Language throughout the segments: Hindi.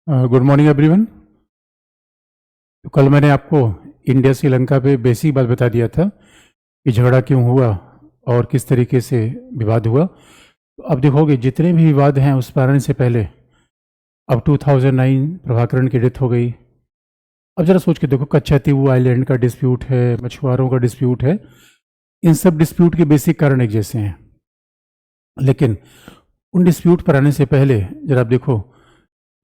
Good morning everyone. तो कल मैंने आपको इंडिया श्रीलंका पे बेसिक बात बता दिया था कि झगड़ा क्यों हुआ और किस तरीके से विवाद हुआ। तो अब देखोगे जितने भी विवाद हैं उस पर आने से पहले अब 2009 प्रभाकरण की डेथ हो गई। अब जरा सोच के देखो, कच्चा तीवू आइलैंड का डिस्प्यूट है, मछुआरों का डिस्प्यूट है। इन सब डिस्प्यूट के बेसिक कारण एक जैसे हैं, लेकिन उन डिस्प्यूट पर आने से पहले जरा आप देखो,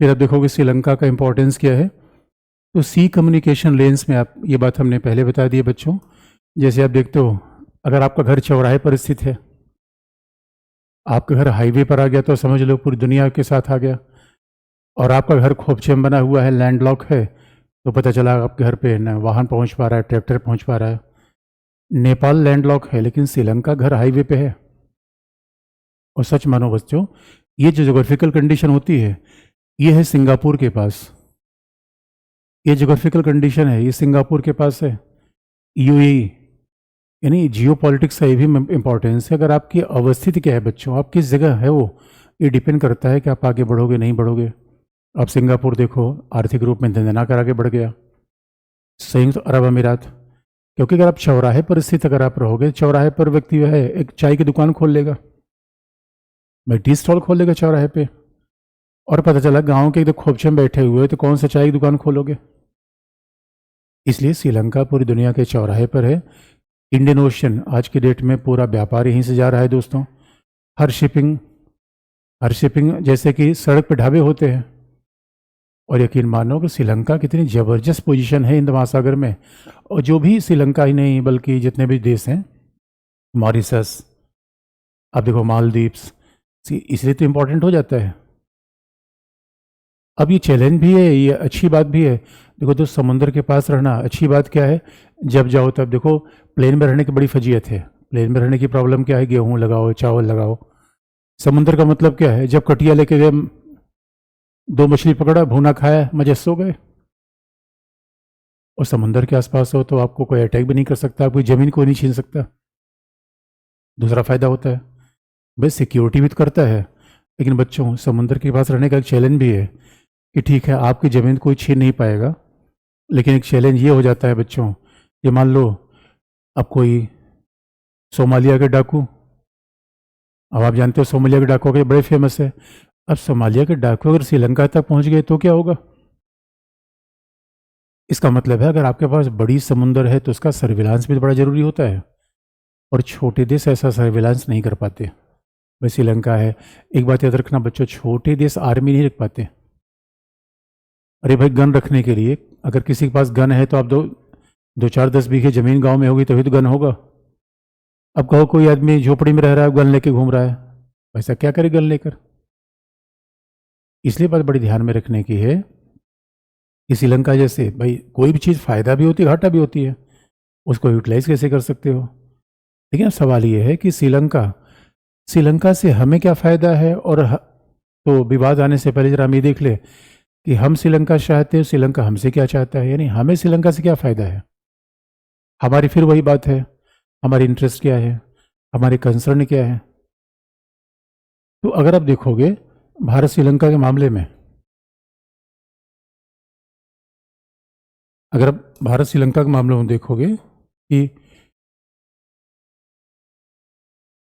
फिर आप देखोगे श्रीलंका का इंपॉर्टेंस क्या है। तो सी कम्युनिकेशन लेंस में, आप ये बात हमने पहले बता दी है बच्चों। जैसे आप देखते हो, अगर आपका घर चौराहे पर स्थित है, आपका घर हाईवे पर आ गया तो समझ लो पूरी दुनिया के साथ आ गया। और आपका घर खोपचे में बना हुआ है, लैंडलॉक है, तो पता चला आपके घर पे न वाहन पहुंच पा रहा है, ट्रैक्टर पहुंच पा रहा है। नेपाल लैंडलॉक है लेकिन श्रीलंका घर हाईवे पे है। और सच मानो बच्चों, ये जो जोग्राफिकल कंडीशन होती है, ये है सिंगापुर के पास। ये जोग्राफिकल कंडीशन है, ये सिंगापुर के पास है। यूएई, यानी जियो पॉलिटिक्स का ये भी इम्पोर्टेंस है। अगर आपकी अवस्थिति क्या है बच्चों, आप किस जगह है वो, ये डिपेंड करता है कि आप आगे बढ़ोगे नहीं बढ़ोगे। आप सिंगापुर देखो, आर्थिक रूप में धंधना कर आगे बढ़ गया। संयुक्त अरब अमीरात, क्योंकि अगर आप चौराहे पर स्थित अगर आप रहोगे, चौराहे पर व्यक्ति जो है एक चाय की दुकान खोल लेगा, भाई टी स्टॉल खोल लेगा चौराहे पे। और पता चला गांव के एकदम खोपचे में बैठे हुए, तो कौन सा चाय की दुकान खोलोगे। इसलिए श्रीलंका पूरी दुनिया के चौराहे पर है। इंडियन ओशन आज की डेट में पूरा व्यापार यहीं से जा रहा है दोस्तों। हर शिपिंग जैसे कि सड़क पे ढाबे होते हैं। और यकीन मानो कि श्रीलंका कितनी ज़बरदस्त पोजीशन है हिंद महासागर में। और जो भी श्रीलंका ही नहीं बल्कि जितने भी देश हैं, मॉरिशस, अब देखो मालदीव्स, इसलिए तो इम्पोर्टेंट हो जाता है। अब ये चैलेंज भी है, ये अच्छी बात भी है। देखो तो समुद्र के पास रहना अच्छी बात क्या है, जब जाओ तब देखो। प्लेन में रहने की बड़ी फजीयत है। प्लेन में रहने की प्रॉब्लम क्या है, गेहूं लगाओ, चावल लगाओ। समुद्र का मतलब क्या है, जब कटिया लेके गए, दो मछली पकड़ा, भूना खाया, मजे सो गए। और समुद्र के आसपास हो तो आपको कोई अटैक भी नहीं कर सकता, कोई ज़मीन को नहीं छीन सकता। दूसरा फ़ायदा होता है, भाई सिक्योरिटी भी तो करता है। लेकिन बच्चों, समुद्र के पास रहने का एक चैलेंज भी है कि ठीक है आपकी ज़मीन कोई छीन नहीं पाएगा, लेकिन एक चैलेंज ये हो जाता है बच्चों, ये मान लो अब कोई सोमालिया के डाकू, अब आप जानते हो सोमालिया के डाकू के बड़े फेमस है। अब सोमालिया के डाकू अगर श्रीलंका तक पहुंच गए तो क्या होगा। इसका मतलब है अगर आपके पास बड़ी समुंदर है तो उसका सर्विलांस भी बड़ा ज़रूरी होता है। और छोटे देश ऐसा सर्विलांस नहीं कर पाते। भाई श्रीलंका है, एक बात याद रखना बच्चों, छोटे देश आर्मी नहीं रख पाते। अरे भाई, गन रखने के लिए अगर किसी के पास गन है तो आप दो चार 10 बीघे ज़मीन गांव में होगी तभी तो गन होगा। अब कहो कोई आदमी झोपड़ी में रह रहा है, गन लेके घूम रहा है, वैसा क्या करे गन लेकर। इसलिए बात बड़ी ध्यान में रखने की है कि श्रीलंका जैसे, भाई कोई भी चीज़ फ़ायदा भी होती है, घाटा भी होती है, उसको यूटिलाइज कैसे कर सकते हो। लेकिन अब सवाल ये है कि श्रीलंका से हमें क्या फ़ायदा है। और तो विवाद आने से पहले जरा हम ये देख ले कि हम श्रीलंका चाहते हैं, श्रीलंका हमसे क्या चाहता है, यानी हमें श्रीलंका से क्या फ़ायदा है। हमारी फिर वही बात है, हमारी इंटरेस्ट क्या है, हमारे कंसर्न क्या है। तो अगर आप देखोगे भारत श्रीलंका के मामले में, अगर आप भारत श्रीलंका के मामले में देखोगे कि,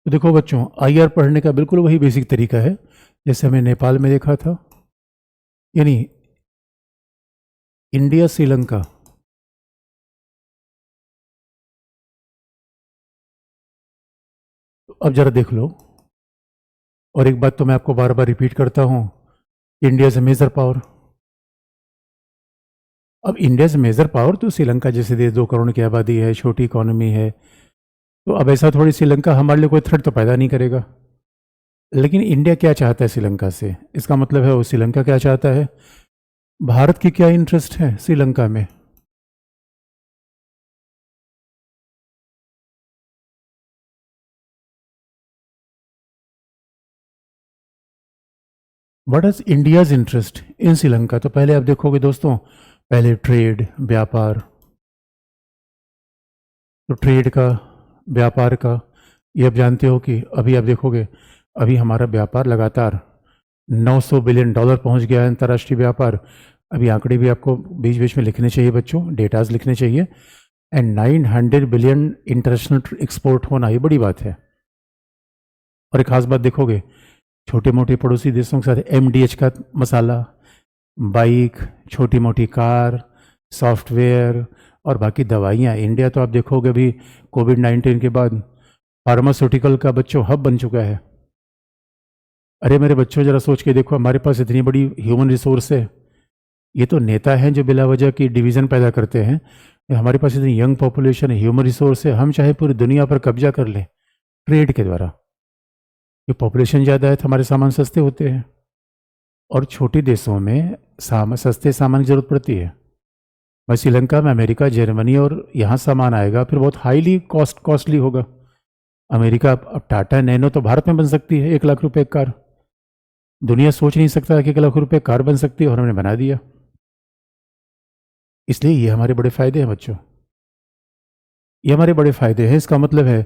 तो देखो बच्चों, आईआर पढ़ने का बिल्कुल वही बेसिक तरीका है जैसे हमने नेपाल में देखा था, यानी इंडिया श्रीलंका। तो अब जरा देख लो, और एक बात तो मैं आपको बार बार रिपीट करता हूँ, India is a major power. अब इंडिया इज मेजर पावर तो श्रीलंका जैसे देश 2 करोड़ की आबादी है, छोटी इकोनॉमी है, तो अब ऐसा थोड़ी श्रीलंका हमारे लिए कोई थ्रेट तो पैदा नहीं करेगा। लेकिन इंडिया क्या चाहता है श्रीलंका से, इसका मतलब है वो श्रीलंका क्या चाहता है, भारत की क्या इंटरेस्ट है श्रीलंका में। What is India's interest in Sri Lanka. तो पहले आप देखोगे दोस्तों, पहले ट्रेड, व्यापार। तो ट्रेड का, व्यापार का, ये आप जानते हो कि अभी आप देखोगे, अभी हमारा व्यापार लगातार $900 बिलियन पहुंच गया है अंतर्राष्ट्रीय व्यापार। अभी आंकड़े भी आपको बीच बीच में लिखने चाहिए बच्चों, डेटाज लिखने चाहिए। एंड 900 बिलियन इंटरनेशनल एक्सपोर्ट होना, ये बड़ी बात है। और एक खास बात देखोगे, छोटे मोटे पड़ोसी देशों के साथ MDH का मसाला, बाइक, छोटी मोटी कार, सॉफ्टवेयर और बाकी दवाइयाँ, इंडिया तो आप देखोगे अभी कोविड-19 के बाद फार्मास्यूटिकल का बच्चों हब बन चुका है। अरे मेरे बच्चों, जरा सोच के देखो, हमारे पास इतनी बड़ी ह्यूमन रिसोर्स है। ये तो नेता हैं जो बिला वजह की डिवीज़न पैदा करते हैं। हमारे पास इतनी यंग पॉपुलेशन है, ह्यूमन रिसोर्स है, हम चाहे पूरी दुनिया पर कब्जा कर लें ट्रेड के द्वारा। ये पॉपुलेशन ज़्यादा है तो हमारे सामान सस्ते होते हैं, और छोटे देशों में सस्ते सामान की ज़रूरत पड़ती है। भाई श्रीलंका में अमेरिका, जर्मनी और यहाँ सामान आएगा फिर बहुत हाईली कॉस्टली होगा। अमेरिका, अब टाटा नैनो तो भारत में बन सकती है 1 लाख रुपए कार। दुनिया सोच नहीं सकता कि 1 लाख रुपए कार बन सकती है, और हमने बना दिया। इसलिए ये हमारे बड़े फ़ायदे हैं बच्चों, ये हमारे बड़े फ़ायदे हैं। इसका मतलब है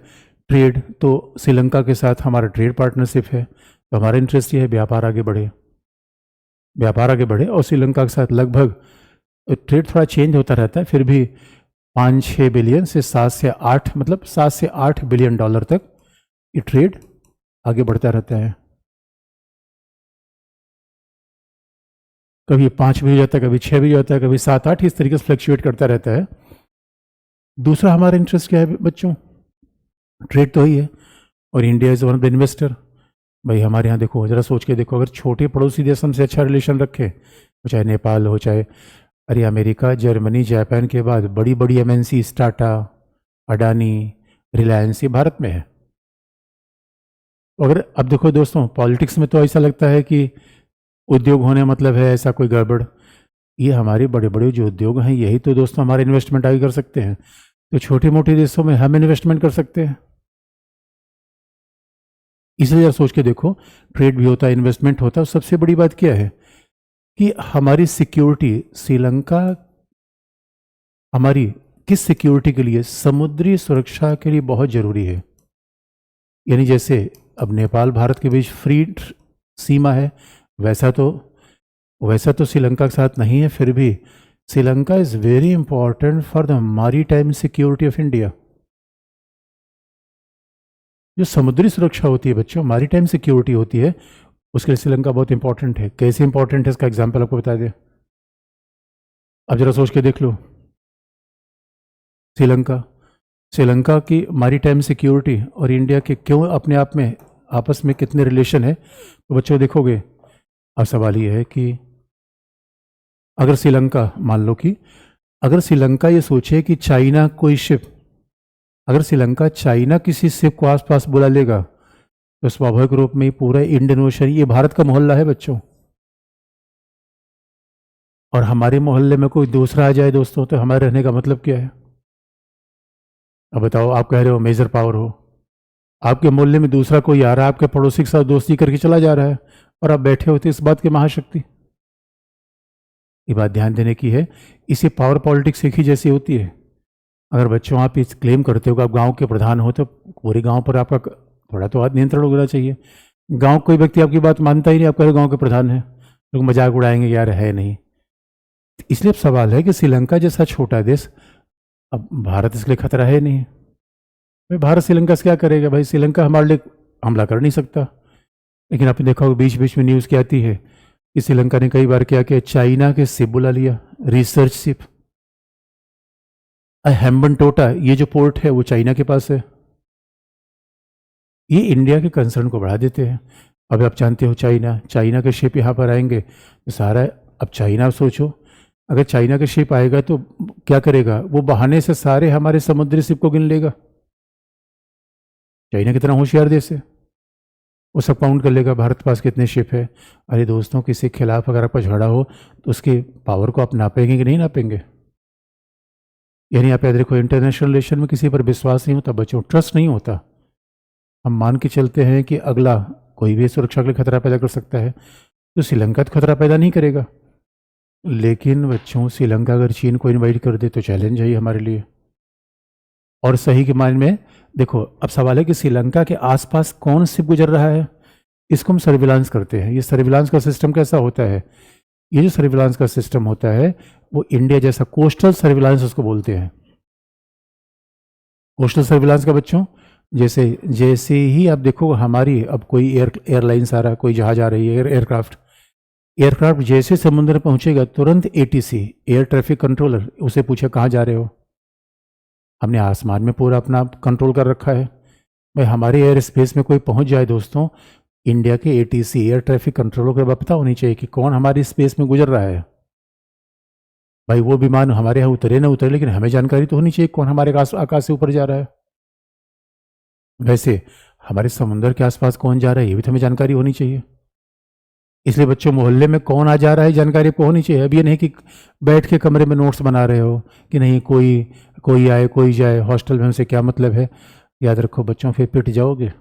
ट्रेड, तो श्रीलंका के साथ हमारा ट्रेड पार्टनरशिप है, तो हमारा इंटरेस्ट ये है व्यापार आगे बढ़े, व्यापार आगे बढ़े। और श्रीलंका के साथ लगभग ट्रेड थोड़ा चेंज होता रहता है, फिर भी 5-6 बिलियन से 7 से 8, मतलब 7 से 8 बिलियन डॉलर तक ये ट्रेड आगे बढ़ता रहता है। कभी 5 भी हो जाता है, कभी 6 भी हो जाता है, कभी 7-8, इस तरीके से फ्लक्चुएट करता रहता है। दूसरा हमारा इंटरेस्ट क्या है बच्चों? ट्रेड तो ही है, और India is one of the investor. भाई हमारे यहाँ देखो, ज़रा सोच के देखो, अगर छोटे पड़ोसी देश हमसे अच्छा रिलेशन रखे, चाहे नेपाल हो, चाहे अरे अमेरिका, जर्मनी, जापान के बाद बड़ी बड़ी MNC, टाटा, अडानी, रिलायंस, ये भारत में है। अगर अब देखो दोस्तों, पॉलिटिक्स में तो ऐसा लगता है कि उद्योग होने मतलब है ऐसा कोई गड़बड़। ये हमारे बड़े बड़े जो उद्योग हैं, यही तो दोस्तों हमारे इन्वेस्टमेंट आगे कर सकते हैं। तो छोटे मोटे देशों में हम इन्वेस्टमेंट कर सकते हैं। इसलिए आप सोच के देखो, ट्रेड भी होता है, इन्वेस्टमेंट होता है। सबसे बड़ी बात क्या है कि हमारी सिक्योरिटी, श्रीलंका हमारी किस सिक्योरिटी के लिए, समुद्री सुरक्षा के लिए बहुत ज़रूरी है। यानी जैसे अब नेपाल भारत के बीच फ्री सीमा है, वैसा तो श्रीलंका के साथ नहीं है। फिर भी Sri Lanka is very important for the maritime security of India. जो समुद्री सुरक्षा होती है बच्चों, मैरीटाइम सिक्योरिटी होती है, उसके लिए श्रीलंका बहुत इंपॉर्टेंट है। कैसे इंपॉर्टेंट है इसका एग्जाम्पल आपको बता दें। अब जरा सोच के देख लो, श्रीलंका की मैरीटाइम सिक्योरिटी और इंडिया के क्यों अपने आप में आपस में कितने रिलेशन है, तो बच्चों देखोगे। अब सवाल ये है कि अगर श्रीलंका, मान लो कि अगर श्रीलंका ये सोचे कि चाइना कोई शिप, अगर श्रीलंका चाइना किसी शिप को आसपास बुला लेगा, तो स्वाभाविक रूप में पूरा इंडियन ओशन, ये भारत का मोहल्ला है बच्चों, और हमारे मोहल्ले में कोई दूसरा आ जाए दोस्तों, तो हमारे रहने का मतलब क्या है? अब बताओ, आप कह रहे हो मेजर पावर हो, आपके मोहल्ले में दूसरा कोई आ रहा है, आपके पड़ोसी के साथ दोस्ती करके चला जा रहा है, और आप बैठे होते इस बात की महाशक्ति। ये बात ध्यान देने की है। इसे पावर पॉलिटिक्स एक ही जैसी होती है। अगर बच्चों आप इस क्लेम करते हो कि आप गांव के प्रधान हो, तो पूरे गांव पर आपका थोड़ा तो हाथ नियंत्रण होना चाहिए। गांव कोई व्यक्ति आपकी बात मानता ही नहीं, आप कह रहे गांव के प्रधान हैं, लोग मजाक उड़ाएंगे, यार है नहीं। इसलिए अब सवाल है कि श्रीलंका जैसा छोटा देश, अब भारत इसके लिए खतरा है नहीं। भाई भारत श्रीलंका से क्या करेगा? भाई श्रीलंका हमारे लिए हमला कर नहीं सकता। लेकिन आपने देखा होगा बीच बीच में न्यूज़ क्या आती है कि श्रीलंका ने कई बार क्या किया, चाइना के शिप बुला लिया, रिसर्च शिप। हेम्बनटोटा, ये जो पोर्ट है वो चाइना के पास है। ये इंडिया के कंसर्न को बढ़ा देते हैं। अब आप जानते हो चाइना के शिप यहाँ पर आएंगे तो सारा, अब चाइना सोचो, अगर चाइना के शिप आएगा तो क्या करेगा? वो बहाने से सारे हमारे समुद्री शिप को गिन लेगा। चाइना कितना होशियार देश है, वो सब काउंट कर लेगा भारत के पास कितने शिप है। अरे दोस्तों, किसी के खिलाफ अगर आपका झगड़ा हो तो उसके पावर को आप नापेंगे कि नहीं नापेंगे? यानी आप याद रखो, इंटरनेशनल रिलेशन में किसी पर विश्वास नहीं होता बच्चों, ट्रस्ट नहीं होता। हम मान के चलते हैं कि अगला कोई भी सुरक्षा के लिए खतरा पैदा कर सकता है, तो श्रीलंका तो खतरा पैदा नहीं करेगा। लेकिन बच्चों, श्रीलंका अगर चीन को इनवाइट कर दे तो चैलेंज है ही हमारे लिए। और सही के मायने में देखो, अब सवाल है कि श्रीलंका के आसपास कौन शिप गुजर रहा है? इसको हम सर्विलांस करते हैं। ये सर्विलांस का सिस्टम कैसा होता है? ये जो सर्विलांस का सिस्टम होता है वो इंडिया जैसा कोस्टल सर्विलांस उसको बोलते हैं। कोस्टल सर्विलांस का बच्चों, जैसे जैसे ही आप देखो हमारी अब कोई एयरलाइंस आ रहा है, कोई जहाज आ रही है, एयरक्राफ्ट एयरक्राफ्ट जैसे समुद्र में पहुंचेगा तुरंत एटीसी एयर ट्रैफिक कंट्रोलर उसे पूछे कहाँ जा रहे हो। हमने आसमान में पूरा अपना कंट्रोल कर रखा है। भाई हमारे एयर स्पेस में कोई पहुंच जाए दोस्तों, इंडिया के एटीसी एयर ट्रैफिक कंट्रोलर को पता होनी चाहिए कि कौन हमारी स्पेस में गुजर रहा है। भाई वो विमान हमारे यहाँ उतरे ना उतरे, लेकिन हमें जानकारी तो होनी चाहिए कौन हमारे आकाश से ऊपर जा रहा है। वैसे हमारे समुद्र के आसपास कौन जा रहा है ये भी तो हमें जानकारी होनी चाहिए। इसलिए बच्चों मोहल्ले में कौन आ जा रहा है जानकारी आपको होनी चाहिए। अब ये नहीं कि बैठ के कमरे में नोट्स बना रहे हो कि नहीं कोई कोई आए कोई जाए, हॉस्टल में हमसे क्या मतलब है। याद रखो बच्चों, फिर पिट जाओगे।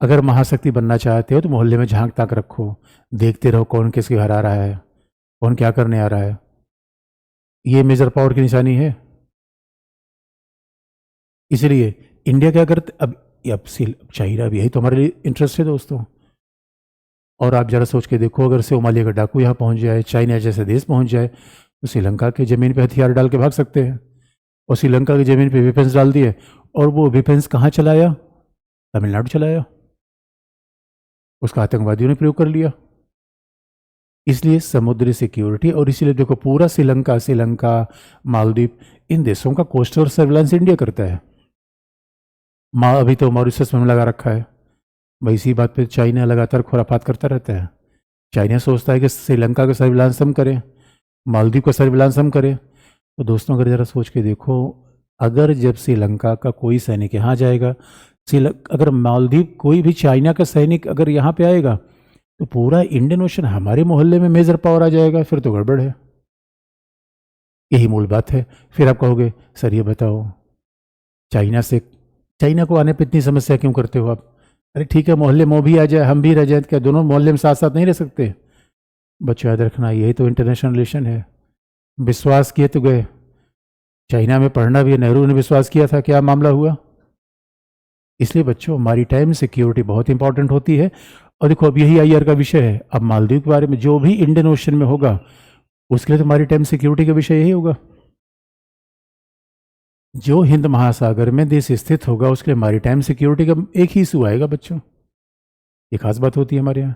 अगर महाशक्ति बनना चाहते हो तो मोहल्ले में झांक ताक रखो, देखते रहो कौन किसके घर आ रहा है, कौन क्या करने आ रहा है। ये मेजर पावर की निशानी है। इसलिए इंडिया क्या करते अब चाइना भी, यही तो हमारे लिए इंटरेस्ट है दोस्तों। और आप जरा सोच के देखो, अगर सोमालिया का डाकू यहाँ पहुंच जाए, चाइना जैसे देश पहुंच जाए, तो श्रीलंका की ज़मीन पे हथियार डाल के भाग सकते हैं। और श्रीलंका की ज़मीन पे वेपन्स डाल दिए, और वो वेपन्स कहाँ चलाया? तमिलनाडु चलाया। उसका आतंकवादियों ने प्रयोग कर लिया। इसलिए समुद्री सिक्योरिटी, और इसीलिए देखो पूरा श्रीलंका मालदीव, इन देशों का कोस्टल सर्विलांस इंडिया करता है। अभी तो मॉरिशस में लगा रखा है। भाई इसी बात पे चाइना लगातार खुरापात करता रहता है। चाइना सोचता है कि श्रीलंका का सर्विलांस हम करें, मालदीव का सर्विलांस हम करें। तो दोस्तों अगर ज़रा सोच के देखो, अगर जब श्रीलंका का कोई सैनिक यहाँ जाएगा, अगर मालदीव कोई भी चाइना का सैनिक अगर यहाँ पे आएगा, तो पूरा इंडियन ओशन हमारे मोहल्ले में मेजर पावर आ जाएगा। फिर तो गड़बड़ है। यही मूल बात है। फिर आप कहोगे सर ये बताओ, चाइना को आने पर इतनी समस्या क्यों करते हो आप? अरे ठीक है, मोहल्ले में भी आ जाए, हम भी रह जाए, क्या दोनों मोहल्ले में साथ साथ नहीं रह सकते? बच्चों याद रखना, यही तो इंटरनेशनल रिलेशन है। विश्वास किए तो गए। चाइना में पढ़ना भी, नेहरू ने विश्वास किया था, क्या मामला हुआ? इसलिए बच्चों मैरीटाइम सिक्योरिटी बहुत इंपॉर्टेंट होती है। और देखो अब यही आईआर का विषय है। अब मालदीव के बारे में जो भी इंडियन ओशन में होगा, उसके लिए तो मैरीटाइम सिक्योरिटी का विषय यही होगा। जो हिंद महासागर में देश स्थित होगा उसके लिए मैरीटाइम सिक्योरिटी का एक ही इशू आएगा बच्चों। ये खास बात होती है हमारे यहाँ।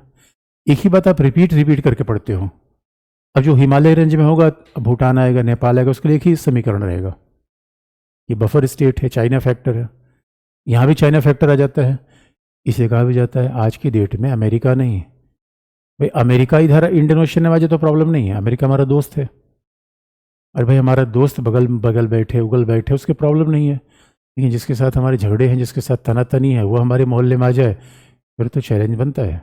एक ही बात आप रिपीट करके पढ़ते हो। अब जो हिमालय रेंज में होगा, भूटान आएगा, नेपाल आएगा, उसके लिए एक ही समीकरण रहेगा। ये बफर स्टेट है, चाइना फैक्टर है। यहाँ भी चाइना फैक्टर आ जाता है। इसे कहा भी जाता है आज की डेट में अमेरिका नहीं। भाई अमेरिका इधर इंडियन ओशन में आ जाए तो प्रॉब्लम नहीं है, अमेरिका हमारा दोस्त है। अरे भाई हमारा दोस्त बगल बगल बैठे उगल बैठे, उसके प्रॉब्लम नहीं है। लेकिन जिसके साथ हमारे झगड़े हैं, जिसके साथ तनातनी है, वो हमारे मोहल्ले में आ जाए, फिर तो चैलेंज बनता है।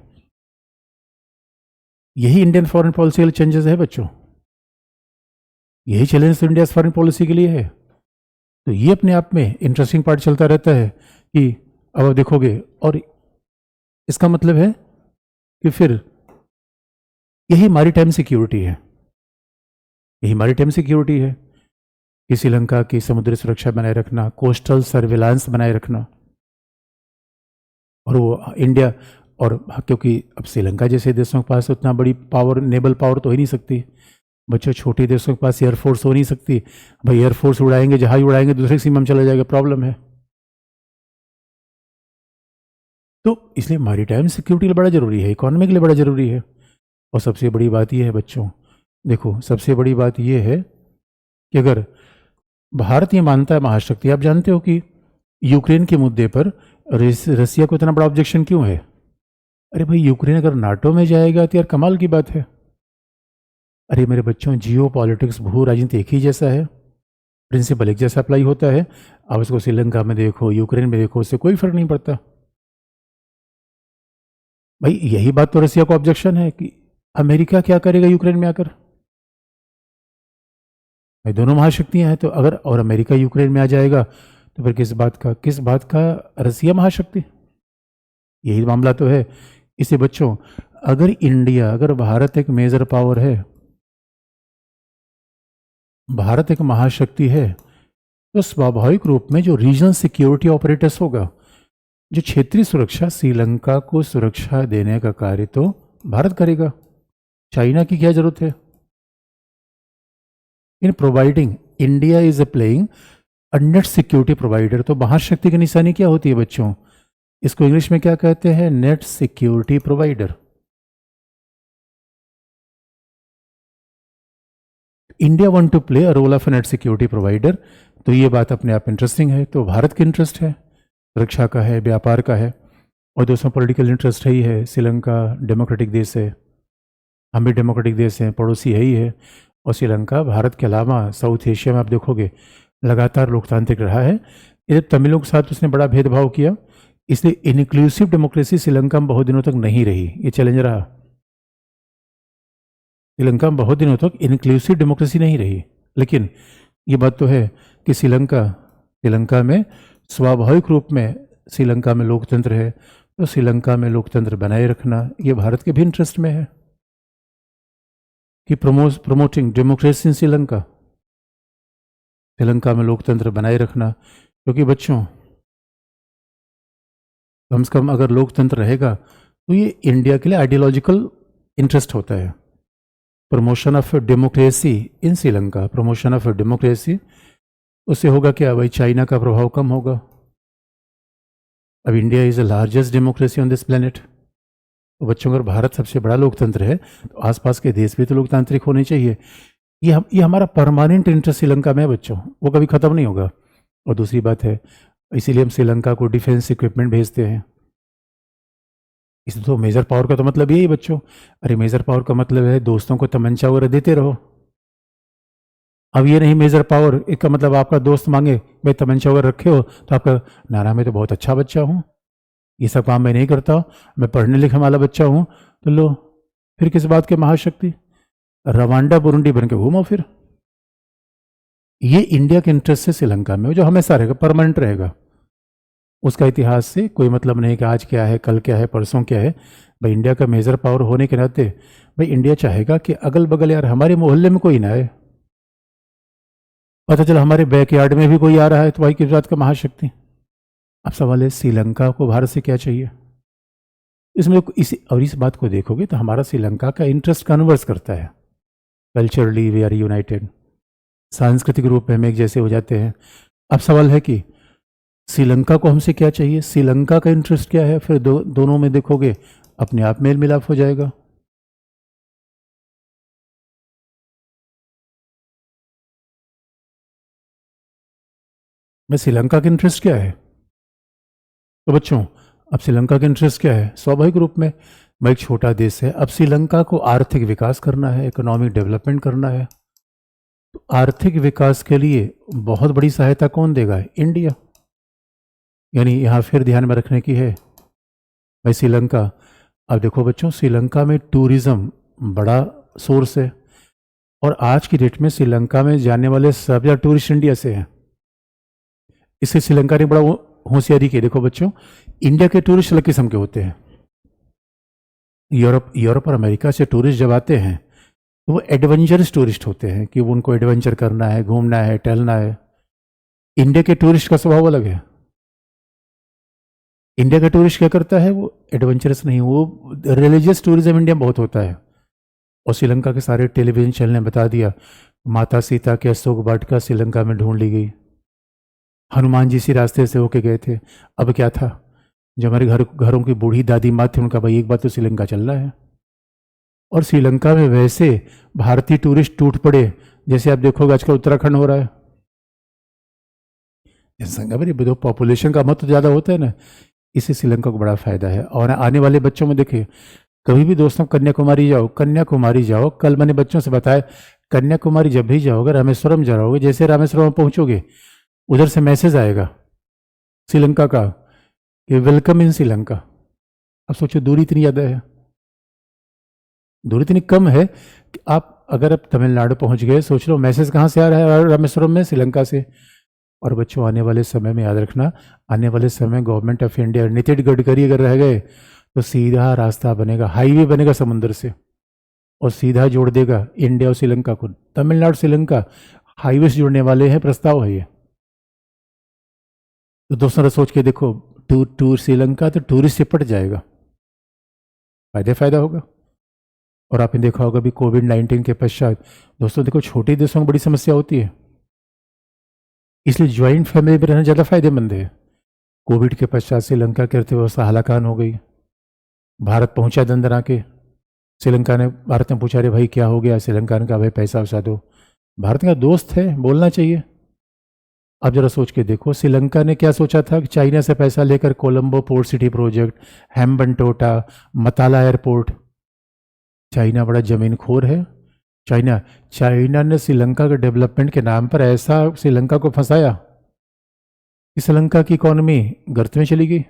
यही इंडियन फॉरेन पॉलिसी के चेंजेस है बच्चों। यही चैलेंज तो इंडिया फॉरेन पॉलिसी के लिए है। तो ये अपने आप में इंटरेस्टिंग पार्ट चलता रहता है कि अब आप देखोगे, और इसका मतलब है कि फिर यही मैरीटाइम सिक्योरिटी है। यही मैरीटाइम सिक्योरिटी है कि श्रीलंका की समुद्री सुरक्षा बनाए रखना, कोस्टल सर्विलांस बनाए रखना। और वो इंडिया, और क्योंकि अब श्रीलंका जैसे देशों के पास उतना बड़ी पावर, नेवल पावर तो हो ही नहीं सकती बच्चों। छोटे देशों के पास एयरफोर्स हो नहीं सकती। भाई एयरफोर्स उड़ाएंगे, जहाज उड़ाएंगे, दूसरे सीमा में चला जाएगा, प्रॉब्लम है। तो इसलिए मैरीटाइम सिक्योरिटी के लिए बड़ा जरूरी है, इकोनॉमी के लिए बड़ा जरूरी है। और सबसे बड़ी बात यह है बच्चों, देखो सबसे बड़ी बात यह है कि अगर भारत ये मानता है महाशक्ति, आप जानते हो कि यूक्रेन के मुद्दे पर रसिया को इतना बड़ा ऑब्जेक्शन क्यों है? अरे भाई यूक्रेन अगर नाटो में जाएगा तो यार कमाल की बात है। अरे मेरे बच्चों, जियो पॉलिटिक्स, भू राजनीति एक ही जैसा है, प्रिंसिपल एक जैसा अप्लाई होता है। आप इसको श्रीलंका में देखो, यूक्रेन में देखो, उससे कोई फर्क नहीं पड़ता। भाई यही बात तो रसिया को ऑब्जेक्शन है कि अमेरिका क्या करेगा यूक्रेन में आकर। भाई दोनों महाशक्तियां हैं, तो अगर और अमेरिका यूक्रेन में आ जाएगा तो फिर किस बात का रसिया महाशक्ति? यही मामला तो है। इसे बच्चों, अगर भारत एक मेजर पावर है, भारत एक महाशक्ति है, तो स्वाभाविक रूप में जो रीजनल सिक्योरिटी ऑपरेटर्स होगा जो क्षेत्रीय सुरक्षा, श्रीलंका को सुरक्षा देने का कार्य तो भारत करेगा, चाइना की क्या जरूरत है? In providing India is A playing a net security provider. तो महाशक्ति की निशानी क्या होती है बच्चों? इसको इंग्लिश में क्या कहते हैं? Net security provider. India want to play a role of net security provider. तो ये बात अपने आप इंटरेस्टिंग है। तो भारत की इंटरेस्ट है, रक्षा का है, व्यापार का है, और दोस्तों पॉलिटिकल इंटरेस्ट है ही है। श्रीलंका डेमोक्रेटिक देश है, हम भी डेमोक्रेटिक देश हैं, पड़ोसी है ही है। और श्रीलंका भारत के अलावा साउथ एशिया में आप देखोगे लगातार लोकतांत्रिक रहा है। इधर तमिलों के साथ उसने बड़ा भेदभाव किया, इसलिए इनक्लूसिव डेमोक्रेसी श्रीलंका में बहुत दिनों तक नहीं रही। ये चैलेंज रहा, श्रीलंका में बहुत दिनों तक इनक्लूसिव डेमोक्रेसी नहीं रही। लेकिन ये बात तो है कि श्रीलंका में स्वाभाविक रूप में श्रीलंका में लोकतंत्र है, तो श्रीलंका में लोकतंत्र बनाए रखना ये भारत के भी इंटरेस्ट में है कि promoting democracy in Sri Lanka, Sri Lanka में लोकतंत्र बनाए रखना। क्योंकि बच्चों कम से कम अगर लोकतंत्र रहेगा तो ये इंडिया के लिए आइडियोलॉजिकल इंटरेस्ट होता है। Promotion of democracy in Sri Lanka, promotion of democracy, उससे होगा क्या भाई? चाइना का प्रभाव कम होगा। अब India is the largest democracy on this planet. तो बच्चों अगर भारत सबसे बड़ा लोकतंत्र है तो आसपास के देश भी तो लोकतांत्रिक होने चाहिए। ये हमारा परमानेंट इंटरेस्ट श्रीलंका में है बच्चों, वो कभी ख़त्म नहीं होगा। और दूसरी बात है, इसीलिए हम श्रीलंका को डिफेंस इक्विपमेंट भेजते हैं। इस तो मेजर पावर का तो मतलब यही बच्चों, अरे मेजर पावर का मतलब है दोस्तों को तमंचा वगैरह देते रहो। अब ये नहीं मेजर पावर, इसका मतलब आपका दोस्त मांगे भाई तमंचा वगैरह रखे हो तो आपका, नाना मैं तो बहुत अच्छा बच्चा हूँ, ये सब काम मैं नहीं करता, मैं पढ़ने लिखने वाला बच्चा हूँ। तो लो फिर किस बात के महाशक्ति, रवांडा बुरुंडी बन के घूमो फिर। ये इंडिया के इंटरेस्ट है श्रीलंका में, जो हमेशा रहेगा, परमानेंट रहेगा। उसका इतिहास से कोई मतलब नहीं कि आज क्या है, कल क्या है, परसों क्या है। भाई इंडिया का मेजर पावर होने के नाते भाई इंडिया चाहेगा कि अगल बगल यार हमारे मोहल्ले में कोई ना आए, पता चला हमारे बैकयार्ड में भी कोई आ रहा है, तो भाई किस बात का महाशक्ति। अब सवाल है श्रीलंका को भारत से क्या चाहिए? इसमें इस बात को देखोगे तो हमारा श्रीलंका का इंटरेस्ट कन्वर्स करता है। कल्चरली वी आर यूनाइटेड, सांस्कृतिक रूप में हम एक जैसे हो जाते हैं। अब सवाल है कि श्रीलंका को हमसे क्या चाहिए, श्रीलंका का इंटरेस्ट क्या है? फिर दोनों में देखोगे अपने आप मेल मिलाप हो जाएगा। मैं श्रीलंका का इंटरेस्ट क्या है? तो बच्चों अब श्रीलंका का इंटरेस्ट क्या है? स्वाभाविक रूप में मैं एक छोटा देश है, अब श्रीलंका को आर्थिक विकास करना है, इकोनॉमिक डेवलपमेंट करना है। तो आर्थिक विकास के लिए बहुत बड़ी सहायता कौन देगा? इंडिया। यानी यहाँ फिर ध्यान में रखने की है भाई श्रीलंका। अब देखो बच्चों श्रीलंका में टूरिज्म बड़ा सोर्स है, और आज की डेट में श्रीलंका में जाने वाले सब ज़्यादा टूरिस्ट इंडिया से हैं। इससे श्रीलंका ने बड़ा होशियारी की। देखो बच्चों इंडिया के टूरिस्ट अलग किस्म के होते हैं। यूरोप और अमेरिका से टूरिस्ट जब आते हैं तो वो एडवेंचरस टूरिस्ट होते हैं कि उनको एडवेंचर करना है, घूमना है, टहलना है। इंडिया के टूरिस्ट का स्वभाव अलग है। इंडिया का टूरिस्ट क्या करता है? वो एडवेंचरस नहीं, वो रिलीजियस टूरिज्म इंडिया में बहुत होता है। और श्रीलंका के सारे टेलीविजन चैनल ने बता दिया माता सीता के अशोक वाटिका श्रीलंका में ढूंढ ली गई, हनुमान जी इसी रास्ते से होके गए थे। अब क्या था, जो हमारे घरों की बूढ़ी दादी माँ थी उनका भाई एक बात तो श्रीलंका चल रहा है। और श्रीलंका में वैसे भारतीय टूरिस्ट टूट पड़े, जैसे आप देखोगे आजकल उत्तराखंड हो रहा है। जनसंख्या मेरी पॉपुलेशन का महत्व ज़्यादा होता है ना, इससे श्रीलंका को बड़ा फायदा है। और आने वाले बच्चों में देखिए, कभी भी दोस्तों कन्याकुमारी जाओ। कल मैंने बच्चों से बताया कन्याकुमारी जब भी जाओगे, रामेश्वरम जाओगे, जैसे रामेश्वरम पहुंचोगे उधर से मैसेज आएगा श्रीलंका का कि वेलकम इन श्रीलंका। अब सोचो दूरी इतनी ज़्यादा है, दूरी इतनी कम है कि आप अगर अब तमिलनाडु पहुंच गए, सोच लो मैसेज कहाँ से आ रहा है? रामेश्वरम में, श्रीलंका से। और बच्चों आने वाले समय में याद रखना, आने वाले समय government of India, Nitin Gadkari अगर रह गए तो सीधा रास्ता बनेगा, हाईवे बनेगा समुद्र से, और सीधा जोड़ देगा इंडिया और श्रीलंका को। तमिलनाडु श्रीलंका हाईवे से जुड़ने वाले हैं, प्रस्ताव है ये। तो दोस्तों सोच के देखो, टूर श्रीलंका तो टूरिस्ट सिपट जाएगा, फायदा होगा। और आपने देखा होगा भी कोविड-19 के पश्चात दोस्तों देखो छोटे देशों में बड़ी समस्या होती है, इसलिए ज्वाइंट फैमिली में रहना ज़्यादा फायदेमंद है। कोविड के पश्चात श्रीलंका की अर्थव्यवस्था हलाकान हो गई, भारत पहुंचा दंदरा के, श्रीलंका ने भारत ने पूछा अरे भाई क्या हो गया, श्रीलंका ने कहा भाई पैसा वैसा दो, भारत का दोस्त है बोलना चाहिए। अब जरा सोच के देखो श्रीलंका ने क्या सोचा था कि चाइना से पैसा लेकर Colombo port city project, Hambantota, Mattala airport, China बड़ा जमीनखोर है। चाइना ने श्रीलंका के डेवलपमेंट के नाम पर ऐसा श्रीलंका को फंसाया कि श्रीलंका की इकोनॉमी गर्त में चली गई।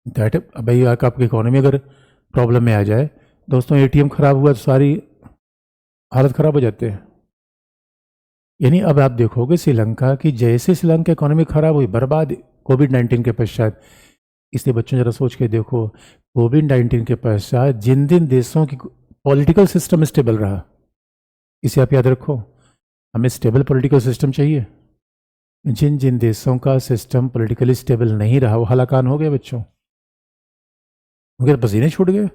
दैट भाई आपकी इकोनॉमी अगर प्रॉब्लम में आ जाए दोस्तों, एटीएम खराब हुआ तो सारी हालत खराब हो जाते हैं। यानी अब आप देखोगे श्रीलंका की जैसे श्रीलंका इकोनॉमी खराब हुई, बर्बाद कोविड-19 के पश्चात। इसलिए बच्चों जरा सोच के देखो कोविड-19 के पश्चात जिन देशों की पॉलिटिकल सिस्टम स्टेबल रहा, इसे आप याद रखो, हमें स्टेबल पॉलिटिकल सिस्टम चाहिए। जिन देशों का सिस्टम पॉलिटिकली स्टेबल नहीं रहा वो हलाकान हो गए बच्चों, उनके पसीने छूट गए।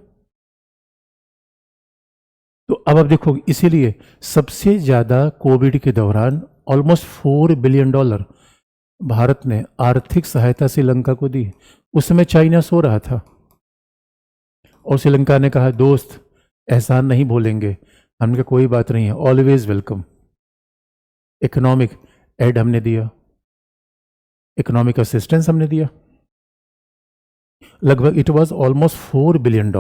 तो अब आप देखो इसीलिए सबसे ज़्यादा कोविड के दौरान ऑलमोस्ट $4 बिलियन भारत ने आर्थिक सहायता श्रीलंका को दी। उस समय चाइना सो रहा था और श्रीलंका ने कहा दोस्त एहसान नहीं भूलेंगे। हमने कहा कोई बात नहीं है, ऑलवेज वेलकम। इकोनॉमिक एड हमने दिया, इकोनॉमिक असिस्टेंस हमने दिया, लगभग it was almost $4 billion.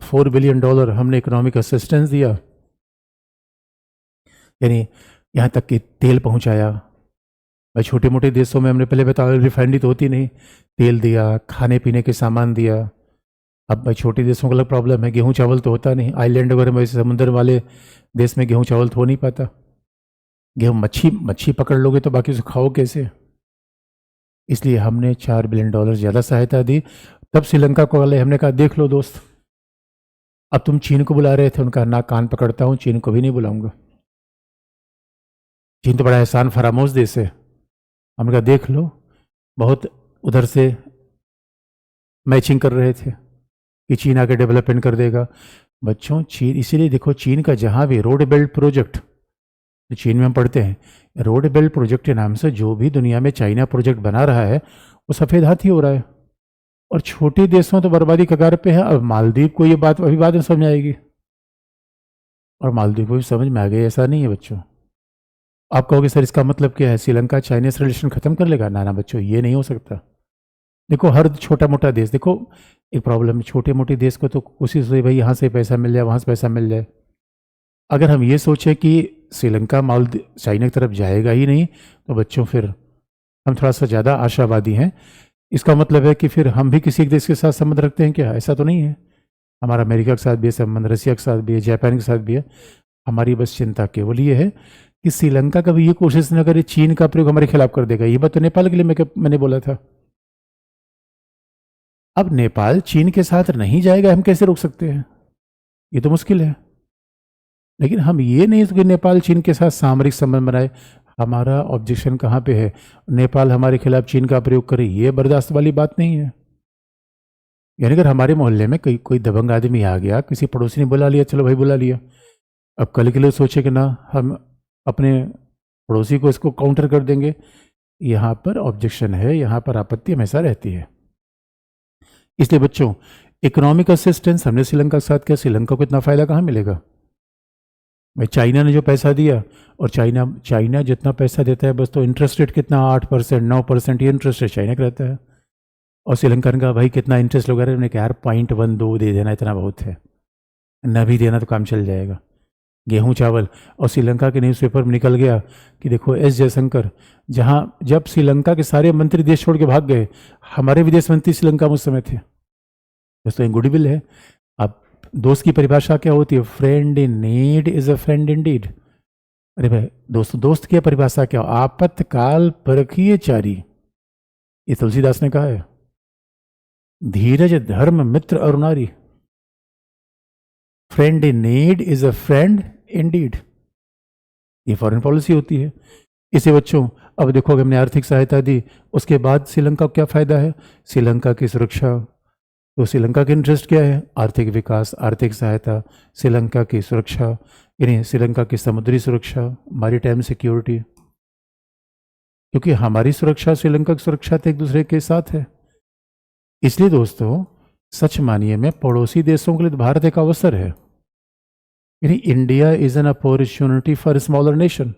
$4 billion हमने इकोनॉमिक असिस्टेंस दिया, यानी यहाँ तक कि तेल पहुँचाया। भाई छोटे मोटे देशों में हमने पहले बताया रिफाइनरी तो होती नहीं, तेल दिया, खाने पीने के सामान दिया। अब भाई छोटे देशों का अलग प्रॉब्लम है, गेहूँ चावल तो होता नहीं, आइलैंड वगैरह में समुद्र वाले देश में गेहूँ चावल तो हो नहीं पाता। गेहूँ मच्छी पकड़ लोगे तो बाकी उसे खाओ कैसे। इसलिए हमने $4 बिलियन ज़्यादा सहायता दी। तब श्रीलंका को वाले हमने कहा देख लो दोस्त, अब तुम चीन को बुला रहे थे, उनका ना कान पकड़ता हूँ, चीन को भी नहीं बुलाऊंगा। चीन तो बड़ा एहसान फरामोश देश है। हमने कहा देख लो, बहुत उधर से मैचिंग कर रहे थे कि चीन आके डेवलपमेंट कर देगा। बच्चों चीन, इसीलिए देखो चीन का जहाँ भी रोड बेल्ट प्रोजेक्ट, चीन में हम पढ़ते हैं रोड बेल्ट प्रोजेक्ट के नाम से जो भी दुनिया में चाइना प्रोजेक्ट बना रहा है वो सफ़ेद हाथी हो रहा है, और छोटे देशों तो बर्बादी कगार पे है। अब मालदीव को ये बात अभी बाद में समझ आएगी, और मालदीव को भी समझ में आ गई। ऐसा नहीं है बच्चों। आप कहोगे सर इसका मतलब क्या है, श्रीलंका चाइनीज रिलेशन खत्म कर लेगा? ना बच्चों, ये नहीं हो सकता। देखो हर छोटा मोटा देश, देखो एक प्रॉब्लम है, छोटे मोटे देश को तो कोशिश हो भाई यहाँ से पैसा मिल जाए, वहाँ से पैसा मिल जाए। अगर हम ये सोचें कि श्रीलंका चाइना की तरफ जाएगा ही नहीं, तो बच्चों फिर हम थोड़ा सा ज़्यादा आशावादी हैं। इसका मतलब है कि फिर हम भी किसी एक देश के साथ संबंध रखते हैं क्या? ऐसा तो नहीं है। हमारा अमेरिका के साथ भी है संबंध, रसिया के साथ भी है, जापान के साथ भी है। हमारी बस चिंता केवल ये है कि श्रीलंका कभी ये कोशिश न करे चीन का प्रयोग हमारे खिलाफ कर देगा। ये बात तो नेपाल के लिए मैंने बोला था। अब नेपाल चीन के साथ नहीं जाएगा, हम कैसे रोक सकते हैं? ये तो मुश्किल है। लेकिन हम ये नहीं कि नेपाल चीन के साथ सामरिक संबंध बनाए। हमारा ऑब्जेक्शन कहाँ पे है? नेपाल हमारे खिलाफ चीन का प्रयोग करे, ये बर्दाश्त वाली बात नहीं है। यानी अगर हमारे मोहल्ले में कोई दबंग आदमी आ गया, किसी पड़ोसी ने बुला लिया, चलो भाई बुला लिया, अब कल के लिए सोचे कि ना हम अपने पड़ोसी को इसको काउंटर कर देंगे, यहाँ पर ऑब्जेक्शन है, यहाँ पर आपत्ति हमेशा रहती है। इसलिए बच्चों इकोनॉमिक असिस्टेंस हमने श्रीलंका के साथ किया, श्रीलंका को इतना फायदा कहाँ मिलेगा? भाई चाइना ने जो पैसा दिया, और चाइना जितना पैसा देता है बस, तो इंटरेस्ट रेट कितना 8% 9% ये इंटरेस्ट रेट चाइना का रहता है। और श्रीलंका ने कहा भाई कितना इंटरेस्ट वगैरह, उन्होंने कहा यार 0.12 दे देना, इतना बहुत है, न भी देना तो काम चल जाएगा। गेहूं चावल, और श्रीलंका के न्यूज़पेपर में निकल गया कि देखो एस जयशंकर, जब श्रीलंका के सारे मंत्री देश छोड़ के भाग गए, हमारे विदेश मंत्री श्रीलंका में उस समय थे। दोस्तों गुडविल है। अब दोस्त की परिभाषा क्या होती है? Friend in need is a friend in deed. अरे भाई दोस्त की परिभाषा क्या? आपातकाल परखिए चारी, ये तुलसीदास ने कहा है। धीरज धर्म मित्र और नारी, friend in need is a friend in deed. ये फॉरेन पॉलिसी होती है। इसे बच्चों अब देखोगे हमने आर्थिक सहायता दी, उसके बाद श्रीलंका को क्या फ़ायदा है? श्रीलंका की सुरक्षा। तो श्रीलंका का इंटरेस्ट क्या है? आर्थिक विकास, आर्थिक सहायता, श्रीलंका की सुरक्षा, यानी श्रीलंका की समुद्री सुरक्षा, मैरीटाइम सिक्योरिटी। क्योंकि हमारी सुरक्षा श्रीलंका की सुरक्षा तो एक दूसरे के साथ है। इसलिए दोस्तों सच मानिए में पड़ोसी देशों के लिए भारत एक अवसर है, यानी India is an opportunity for smaller nation.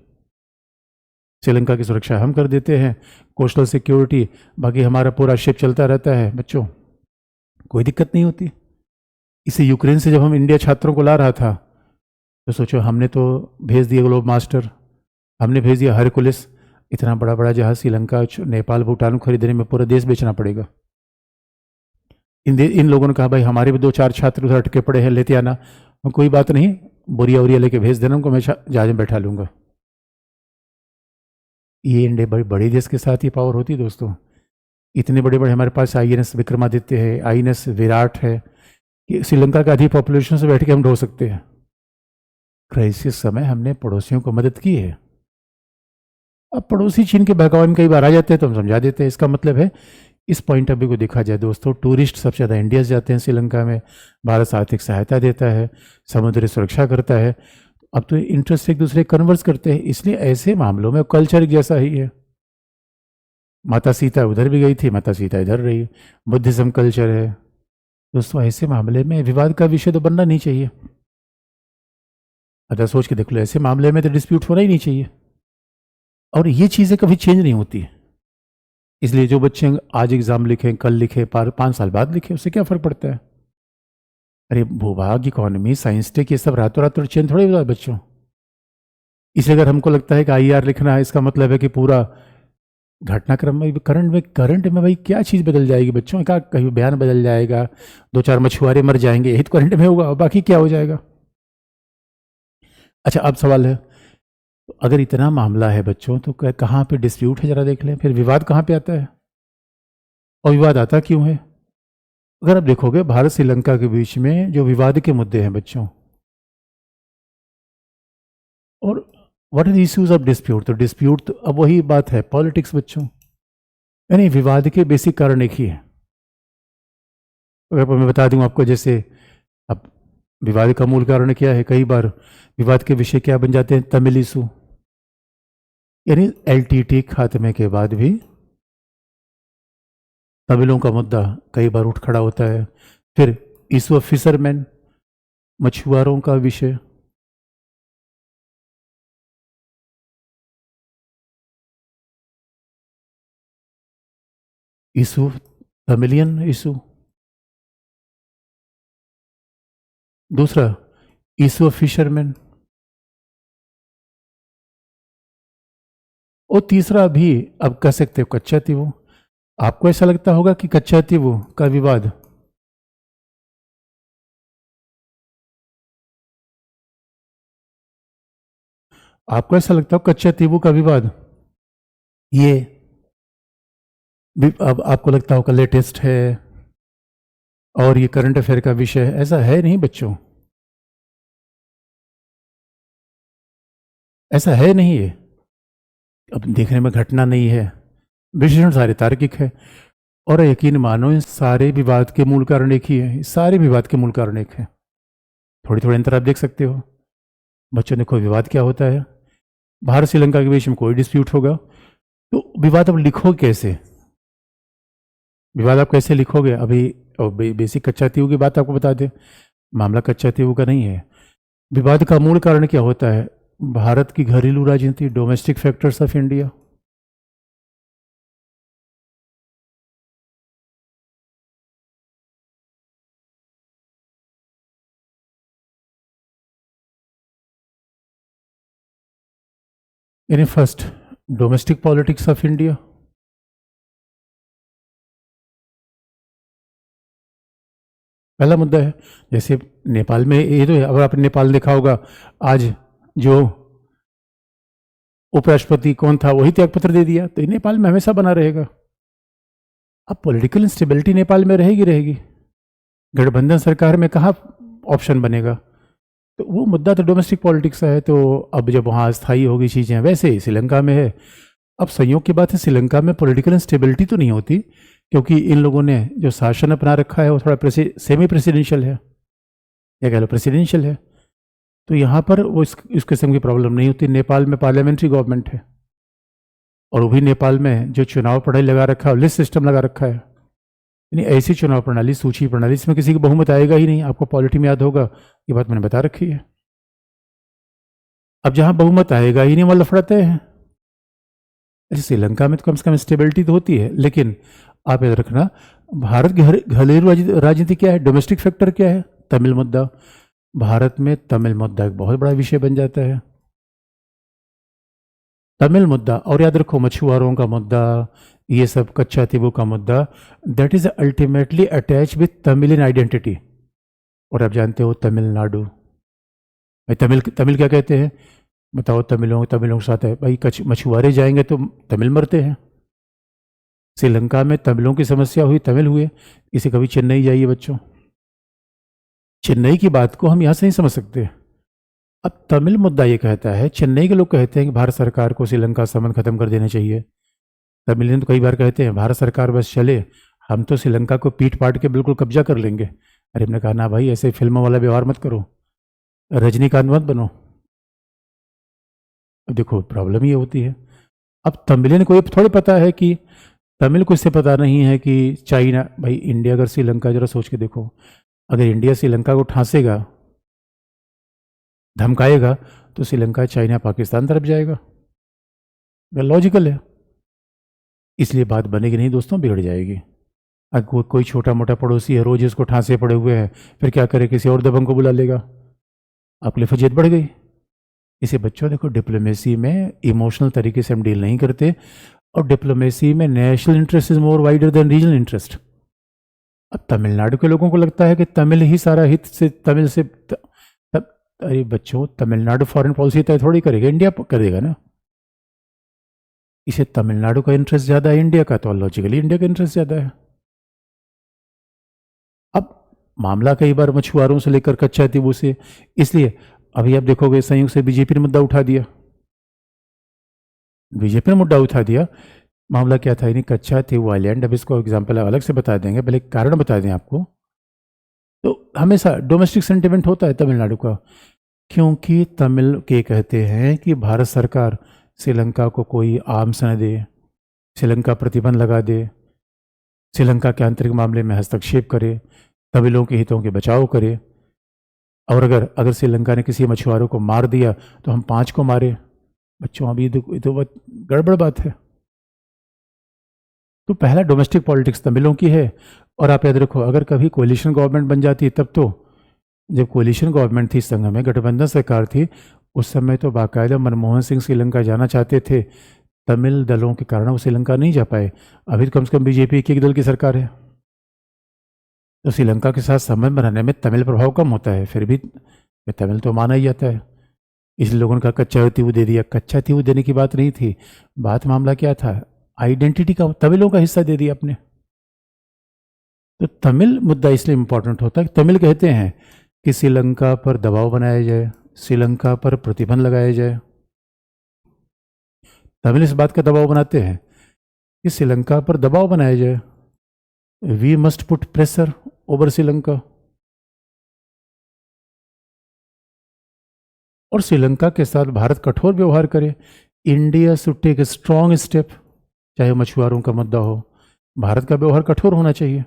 Sri Lanka की सुरक्षा हम कर देते हैं, कोस्टल सिक्योरिटी, बाकी हमारा पूरा शिप चलता रहता है बच्चों, कोई दिक्कत नहीं होती। इसे यूक्रेन से जब हम इंडिया छात्रों को ला रहा था तो सोचो हमने तो भेज दिया ग्लोब मास्टर, हमने भेज दिया हरकुलिस, इतना बड़ा बड़ा जहाज श्रीलंका, नेपाल, भूटान को खरीदने में पूरा देश बेचना पड़ेगा। इन लोगों ने कहा भाई हमारे भी 2-4 छात्र उधर अटके पड़े हैं, लेते आना। कोई बात नहीं, बोरिया वोरिया लेके भेज देना उनको, मैं जहाज में बैठा लूंगा। ये इंडिया बड़ी देश के साथ ही पावर होती है दोस्तों। इतने बड़े बड़े हमारे पास INS विक्रमादित्य है, INS विराट है, कि श्रीलंका का आधी पॉपुलेशन से बैठ के हम ढो सकते हैं। क्राइसिस समय हमने पड़ोसियों को मदद की है। अब पड़ोसी चीन के बहकावे में कई बार आ जाते हैं तो हम समझा देते हैं। इसका मतलब है इस पॉइंट ऑफ व्यू को देखा जाए दोस्तों, टूरिस्ट सबसे ज़्यादा इंडिया से जाते हैं श्रीलंका में, भारत आर्थिक सहायता देता है, समुद्री सुरक्षा करता है। अब तो इंटरेस्ट एक दूसरे कन्वर्स करते हैं, इसलिए ऐसे मामलों में कल्चर जैसा ही है। माता सीता उधर भी गई थी, माता सीता इधर रही, बुद्धिज्म कल्चर है दोस्तों। ऐसे मामले में विवाद का विषय तो बनना नहीं चाहिए। अच्छा सोच के देख लो, ऐसे मामले में तो डिस्प्यूट होना ही नहीं चाहिए, और ये चीज़ें कभी चेंज नहीं होती। इसलिए जो बच्चे आज एग्ज़ाम लिखें, कल लिखें, 5 साल बाद लिखें, उससे क्या फ़र्क पड़ता है? अरे भूभाग, इकोनॉमी, साइंस टेक, ये सब रातों रात चेंज थोड़ी होता है बच्चों। इसलिए अगर हमको लगता है कि IR लिखना है, इसका मतलब है कि पूरा घटनाक्रम में, करंट में भाई क्या चीज़ बदल जाएगी बच्चों? क्या कहीं बयान बदल जाएगा, 2-4 मछुआरे मर जाएंगे, यही तो करंट में होगा, और बाकी क्या हो जाएगा? अच्छा अब सवाल है, तो अगर इतना मामला है बच्चों तो कहाँ पे डिस्प्यूट है, जरा देख लें। फिर विवाद कहाँ पे आता है, और विवाद आता क्यों है? अगर आप देखोगे भारत श्रीलंका के बीच में जो विवाद के मुद्दे हैं बच्चों, और what are the issues of dispute, तो डिस्प्यूट तो अब वही बात है, पॉलिटिक्स बच्चों, यानी विवाद के बेसिक कारण एक ही है। अगर मैं बता दूं आपको, जैसे अब विवाद का मूल कारण क्या है? कई बार विवाद के विषय क्या बन जाते हैं? तमिल इशू, यानी LTT खात्मे के बाद भी तमिलों का मुद्दा कई बार उठ खड़ा होता है। फिर इशू ऑफ फिशरमैन, मछुआरों का विषय, इशू तमिलियन इशू। दूसरा इशू ऑफ फिशरमैन, और तीसरा भी अब कह सकते हो कच्चा तीवू। आपको ऐसा लगता होगा कि कच्चा तीवू का विवाद आपको ऐसा लगता हो कच्चा तीवू का विवाद ये अब आपको लगता होगा लेटेस्ट है और ये करंट अफेयर का विषय है? ऐसा है नहीं बच्चों, ऐसा है नहीं। ये अब देखने में घटना नहीं है, विश्लेषण सारे तार्किक है, और यकीन मानो इन सारे विवाद के मूल कारण एक ही है। सारे विवाद के मूल कारण एक है। थोड़ी थोड़ी अंतर आप देख सकते हो बच्चों। देखो विवाद क्या होता है, भारत श्रीलंका के बीच में कोई डिस्प्यूट होगा तो विवाद अब लिखो कैसे? विवाद आप कैसे लिखोगे? अभी बेसिक कच्चा तीवू की बात आपको बता दें, मामला कच्चा तीवू का नहीं है। विवाद का मूल कारण क्या होता है? भारत की घरेलू राजनीति, डोमेस्टिक फैक्टर्स ऑफ इंडिया। यानी first domestic politics of India, पहला मुद्दा है। जैसे नेपाल में ये तो है, अगर आपने नेपाल देखा होगा, आज जो उपराष्ट्रपति कौन था वही त्यागपत्र दे दिया, तो ये नेपाल में हमेशा बना रहेगा। अब पॉलिटिकल इंस्टेबिलिटी नेपाल में रहेगी रहेगी। गठबंधन सरकार में कहाँ ऑप्शन बनेगा? तो वो मुद्दा तो डोमेस्टिक पॉलिटिक्स है। तो अब जब वहाँ अस्थायी होगी चीज़ें, वैसे ही श्रीलंका में है। अब संयोग की बात है, श्रीलंका में पॉलिटिकल इंस्टेबिलिटी तो नहीं होती, क्योंकि इन लोगों ने जो शासन अपना रखा है वो थोड़ा सेमी प्रेसिडेंशियल है, या कह लो प्रेसिडेंशियल है। तो यहाँ पर वो इस किस्म की प्रॉब्लम नहीं होती। नेपाल में पार्लियामेंट्री गवर्नमेंट है, और वो भी नेपाल में जो चुनाव प्रणाली लगा रखा है, लिस्ट सिस्टम लगा रखा है। यानी ऐसी चुनाव प्रणाली, सूची प्रणाली, इसमें किसी का बहुमत आएगा ही नहीं। आपको पॉलिटी में याद होगा, ये बात मैंने बता रखी है। अब जहाँ बहुमत आएगा ही नहीं, वहाँ लफड़ा तय है। श्रीलंका में तो कम से कम स्टेबिलिटी तो होती है, लेकिन आप याद रखना, भारत की घरेलू राजनीति क्या है, डोमेस्टिक फैक्टर क्या है, तमिल मुद्दा। भारत में तमिल मुद्दा एक बहुत बड़ा विषय बन जाता है। तमिल मुद्दा, और याद रखो मछुआरों का मुद्दा, ये सब कच्चा तीबू का मुद्दा, that is ultimately attach with Tamilian identity. और आप जानते हो तमिलनाडु, भाई तमिल तमिल क्या कहते हैं बताओ? तमिलों के साथ है भाई, मछुआरे जाएंगे तो तमिल मरते हैं। श्रीलंका में तमिलों की समस्या हुई, तमिल हुए। इसे कभी चेन्नई जाइए बच्चों, चेन्नई की बात को हम यहाँ से नहीं समझ सकते। अब तमिल मुद्दा ये कहता है, चेन्नई के लोग कहते हैं कि भारत सरकार को श्रीलंका संबंध खत्म कर देने चाहिए। तमिलियन तो कई बार कहते हैं भारत सरकार बस चले, हम तो श्रीलंका को पीट पाट के बिल्कुल कब्जा कर लेंगे। अरे हमने कहा ना भाई, ऐसे फिल्मों वाला व्यवहार मत करो, रजनीकांत मत बनो। अब देखो प्रॉब्लम ये होती है। अब तमिलियन को ये थोड़ी पता है कि, तमिल को इससे पता नहीं है कि चाइना, भाई इंडिया अगर श्रीलंका, जरा सोच के देखो, अगर इंडिया श्रीलंका को ठांसेगा, धमकाएगा, तो श्रीलंका चाइना पाकिस्तान तरफ जाएगा। लॉजिकल है। इसलिए बात बनेगी नहीं दोस्तों, बिगड़ जाएगी। अगर कोई छोटा मोटा पड़ोसी है, रोज उसको ठांसे पड़े हुए हैं, फिर क्या करे, किसी और दबंग को बुला लेगा, आपके लिए फजीयत बढ़ गई। इसे बच्चों देखो, डिप्लोमेसी में इमोशनल तरीके से हम डील नहीं करते, और डिप्लोमेसी में national interest is more wider than regional interest. अब तमिलनाडु के लोगों को लगता है कि तमिल ही सारा हित से, तमिल से अरे बच्चों, तमिलनाडु फॉरेन पॉलिसी तय थोड़ी करेगा, इंडिया करेगा ना। इसे तमिलनाडु का इंटरेस्ट ज्यादा है इंडिया का, तो लॉजिकली इंडिया का इंटरेस्ट ज्यादा है। अब मामला कई बार मछुआरों से लेकर कच्चा तीबू से, इसलिए अभी आप देखोगे संयुक्त से बीजेपी ने मुद्दा उठा दिया, बीजेपी ने मुद्दा उठा दिया। मामला क्या था, यानी कच्चा तीबू आइलैंड, अब इसको एग्जाम्पल अलग से बता देंगे, पहले कारण बता दें आपको। तो हमेशा डोमेस्टिक सेंटिमेंट होता है तमिलनाडु का, क्योंकि तमिल के कहते हैं कि भारत सरकार श्रीलंका को कोई आर्म्स न दे, श्रीलंका प्रतिबंध लगा दे, श्रीलंका के आंतरिक मामले में हस्तक्षेप करे, तमिलों के हितों के बचाव करे, और अगर श्रीलंका ने किसी मछुआरों को मार दिया तो हम 5 को मारे। बच्चों अभी तो बहुत गड़बड़ बात है। तो पहला डोमेस्टिक पॉलिटिक्स तमिलों की है। और आप याद रखो, अगर कभी कोलिशन गवर्नमेंट बन जाती, तब तो, जब कोलिशन गवर्नमेंट थी, संघ में गठबंधन सरकार थी, उस समय तो बाकायदा मनमोहन सिंह श्रीलंका जाना चाहते थे, तमिल दलों के कारण वो श्रीलंका नहीं जा पाए। अभी तो कम से कम बीजेपी एक दल की सरकार है, तो श्रीलंका के साथ संबंध बनाने में तमिल प्रभाव कम होता है, फिर भी तमिल तो माना ही जाता है। इसलिए लोगों ने कहा कच्चा तीबू दे दिया। कच्चा तीबू देने की बात नहीं थी, बात मामला क्या था, आइडेंटिटी का, तमिलों का हिस्सा दे दिया आपने। तो तमिल मुद्दा इसलिए इंपॉर्टेंट होता है कि तमिल कहते हैं कि श्रीलंका पर दबाव बनाया जाए, श्रीलंका पर प्रतिबंध लगाया जाए। तमिल इस बात का दबाव बनाते हैं कि श्रीलंका पर दबाव बनाया जाए, we must put pressure over Sri Lanka. और श्रीलंका के साथ भारत कठोर व्यवहार करे। India should take a strong step, चाहे मछुआरों का मुद्दा हो, भारत का व्यवहार कठोर होना चाहिए।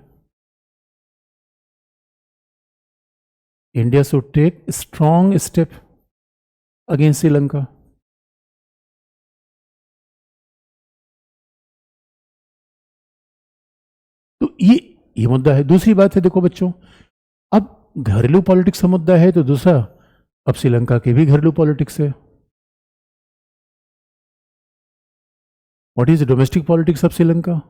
India should take strong step against Sri Lanka. तो ये मुद्दा है। दूसरी बात है, देखो बच्चों, अब घरेलू पॉलिटिक्स का मुद्दा है, तो दूसरा, अब श्रीलंका की भी घरेलू पॉलिटिक्स है। What is domestic politics of Sri Lanka?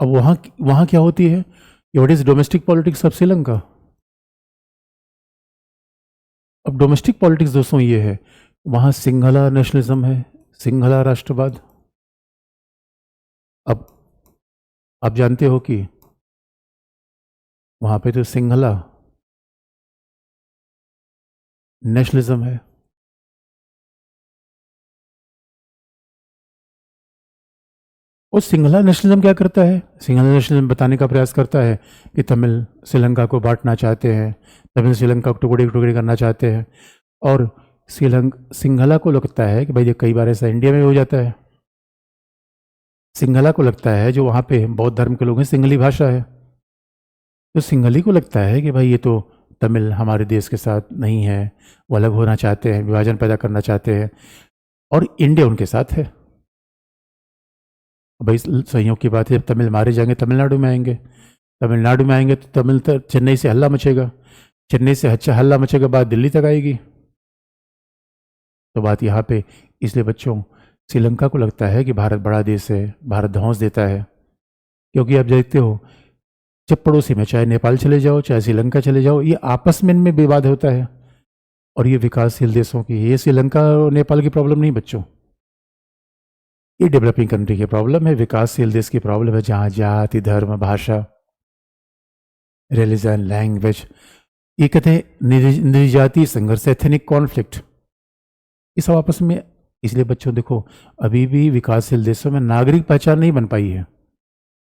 अब वहां क्या होती है, what is domestic politics of Sri Lanka? अब डोमेस्टिक पॉलिटिक्स दोस्तों ये है, वहां सिंघला नेशनलिज्म है, सिंघला राष्ट्रवाद। अब आप जानते हो कि वहाँ पे तो सिंहला नेशनलिज्म है। और सिंहला नेशनलिज्म क्या करता है? सिंहला नेशनलिज्म बताने का प्रयास करता है कि तमिल श्रीलंका को बांटना चाहते हैं, तमिल श्रीलंका को टुकड़े टुकड़े करना चाहते हैं। और सिंहला को लगता है कि भाई ये कई बार ऐसा इंडिया में हो जाता है, सिंहला को लगता है जो वहाँ पे बौद्ध धर्म के लोग हैं, सिंहली भाषा है, तो सिंहली को लगता है कि भाई ये तो तमिल हमारे देश के साथ नहीं है, वो अलग होना चाहते हैं, विभाजन पैदा करना चाहते हैं, और इंडिया उनके साथ है। भाई संयोग की बात है, जब तमिल मारे जाएंगे तमिलनाडु में आएंगे, तमिलनाडु में आएंगे तो तमिल चेन्नई से हल्ला मचेगा, चेन्नई से अच्छा हल्ला मचेगा, बात दिल्ली तक आएगी। तो बात यहाँ पे, इसलिए बच्चों श्रीलंका को लगता है कि भारत बड़ा देश है, भारत धौंस देता है, क्योंकि आप देखते हो जब पड़ोसी में चाहे नेपाल चले जाओ चाहे श्रीलंका चले जाओ, ये आपस में इनमें विवाद होता है। और ये विकासशील देशों की, ये श्रीलंका और नेपाल की प्रॉब्लम नहीं बच्चों, ये डेवलपिंग कंट्री की प्रॉब्लम है, विकासशील देश की प्रॉब्लम है, जहाँ जाति धर्म भाषा रिलीजन लैंग्वेज, ये कहते हैं निर्जातीय संघर्ष, एथनिक कॉन्फ्लिक्ट, ये सब आपस में। इसलिए बच्चों देखो, अभी भी विकासशील देशों में नागरिक पहचान नहीं बन पाई है।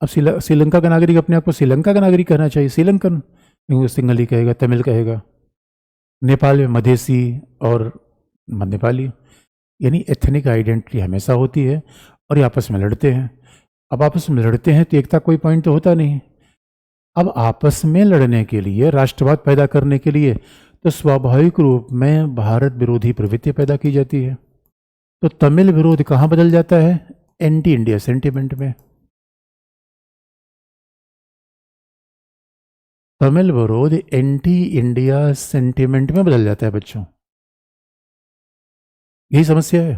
अब श्रीलंका का नागरिक अपने आप को श्रीलंका का नागरिक कहना चाहिए, श्रीलंकन, सिंगली कहेगा, तमिल कहेगा। नेपाल में मधेसी और नेपाली, यानी एथनिक आइडेंटिटी हमेशा होती है, और ये आपस में लड़ते हैं। अब आपस में लड़ते हैं तो एकता कोई पॉइंट तो होता नहीं। अब आपस में लड़ने के लिए, राष्ट्रवाद पैदा करने के लिए, तो स्वाभाविक रूप में भारत विरोधी प्रवृत्ति पैदा की जाती है। तो तमिल विरोध कहाँ बदल जाता है? एंटी इंडिया सेंटिमेंट में। तमिल विरोध एंटी इंडिया सेंटिमेंट में बदल जाता है बच्चों, यही समस्या है।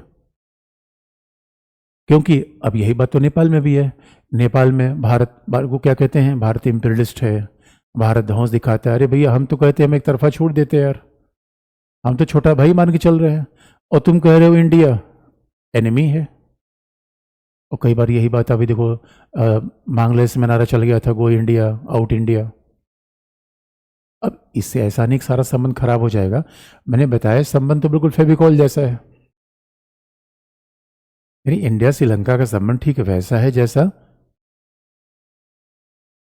क्योंकि अब यही बात तो नेपाल में भी है। नेपाल में भारत को क्या कहते हैं? भारत इंपीरियलिस्ट है, भारत धौंस दिखाता है। अरे भैया, हम तो कहते हैं हम एक तरफा छोड़ देते हैं यार, हम तो छोटा भाई मान के चल रहे हैं, और तुम कह रहे हो इंडिया एनिमी है। और कई बार यही बात अभी देखो, बांग्लादेश में नारा चल गया था, गो इंडिया आउट इंडिया। अब इससे ऐसा नहीं कि सारा संबंध खराब हो जाएगा, मैंने बताया संबंध तो बिल्कुल फेविकॉल जैसा है। यानी इंडिया श्रीलंका का संबंध ठीक वैसा है जैसा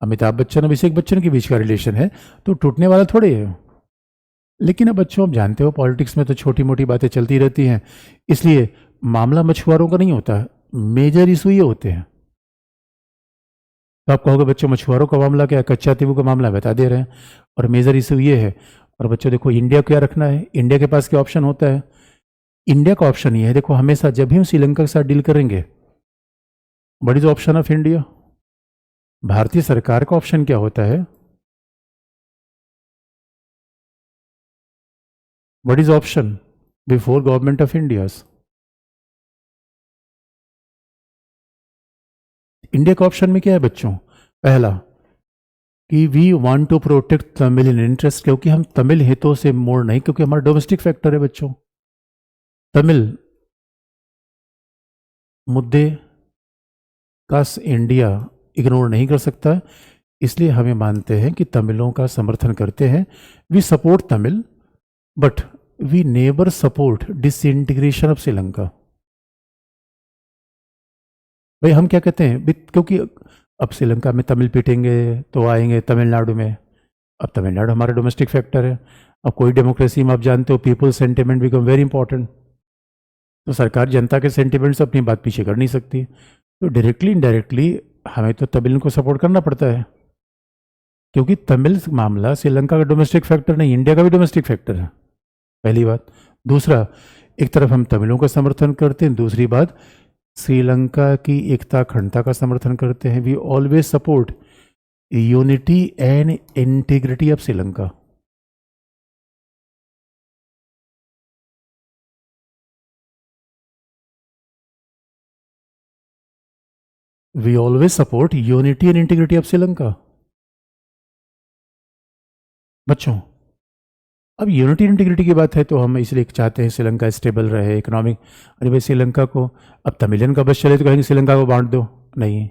अमिताभ बच्चन और अभिषेक बच्चन के बीच का रिलेशन है, तो टूटने वाला थोड़े है। लेकिन अब बच्चों, आप जानते हो पॉलिटिक्स में तो छोटी मोटी बातें चलती रहती हैं, इसलिए मामला मछुआरों का नहीं होता, मेजर इशू ये होते हैं। तो आप कहोगे बच्चों मछुआरों का मामला क्या है? कच्चा तीबू का मामला बता दे रहे हैं, और मेजर इशू ये है। और बच्चों देखो, इंडिया को क्या रखना है? इंडिया के पास क्या ऑप्शन होता है? इंडिया का ऑप्शन ये है, देखो हमेशा जब भी हम श्रीलंका के साथ डील करेंगे, what is option of India? भारतीय सरकार का ऑप्शन क्या होता है? What is option before government of India? India का ऑप्शन में क्या है बच्चों? पहला कि we want to protect Tamil in interest, क्योंकि हम तमिल हितों से मोड़ नहीं, क्योंकि हमारा डोमेस्टिक फैक्टर है बच्चों। तमिल मुद्दे का इंडिया इग्नोर नहीं कर सकता, इसलिए हमें मानते हैं कि तमिलों का समर्थन करते हैं। We support Tamil, but we never support disintegration of Sri Lanka. भाई हम क्या कहते हैं, क्योंकि अब श्रीलंका में तमिल पीटेंगे तो आएंगे तमिलनाडु में। अब तमिलनाडु हमारा डोमेस्टिक फैक्टर है। अब कोई डेमोक्रेसी में आप जानते हो people sentiment become very important, तो सरकार जनता के सेंटिमेंट से अपनी बात पीछे कर नहीं सकती, तो डायरेक्टली इनडायरेक्टली हमें तो तमिल को सपोर्ट करना पड़ता है, क्योंकि तमिल मामला श्रीलंका का डोमेस्टिक फैक्टर नहीं, इंडिया का भी डोमेस्टिक फैक्टर है, पहली बात। दूसरा, एक तरफ हम तमिलों का समर्थन करते हैं, दूसरी बात श्रीलंका की एकता अखंडता का समर्थन करते हैं। We always support unity and integrity of Sri Lanka. We always support unity and integrity of Sri Lanka. बच्चों, अब यूनिटी इंटीग्रिटी की बात है तो हम इसलिए चाहते हैं श्रीलंका स्टेबल रहे, इकोनॉमिक। अरे भाई श्रीलंका को अब तमिलियन का बस चले तो कहेंगे श्रीलंका को बांट दो, नहीं,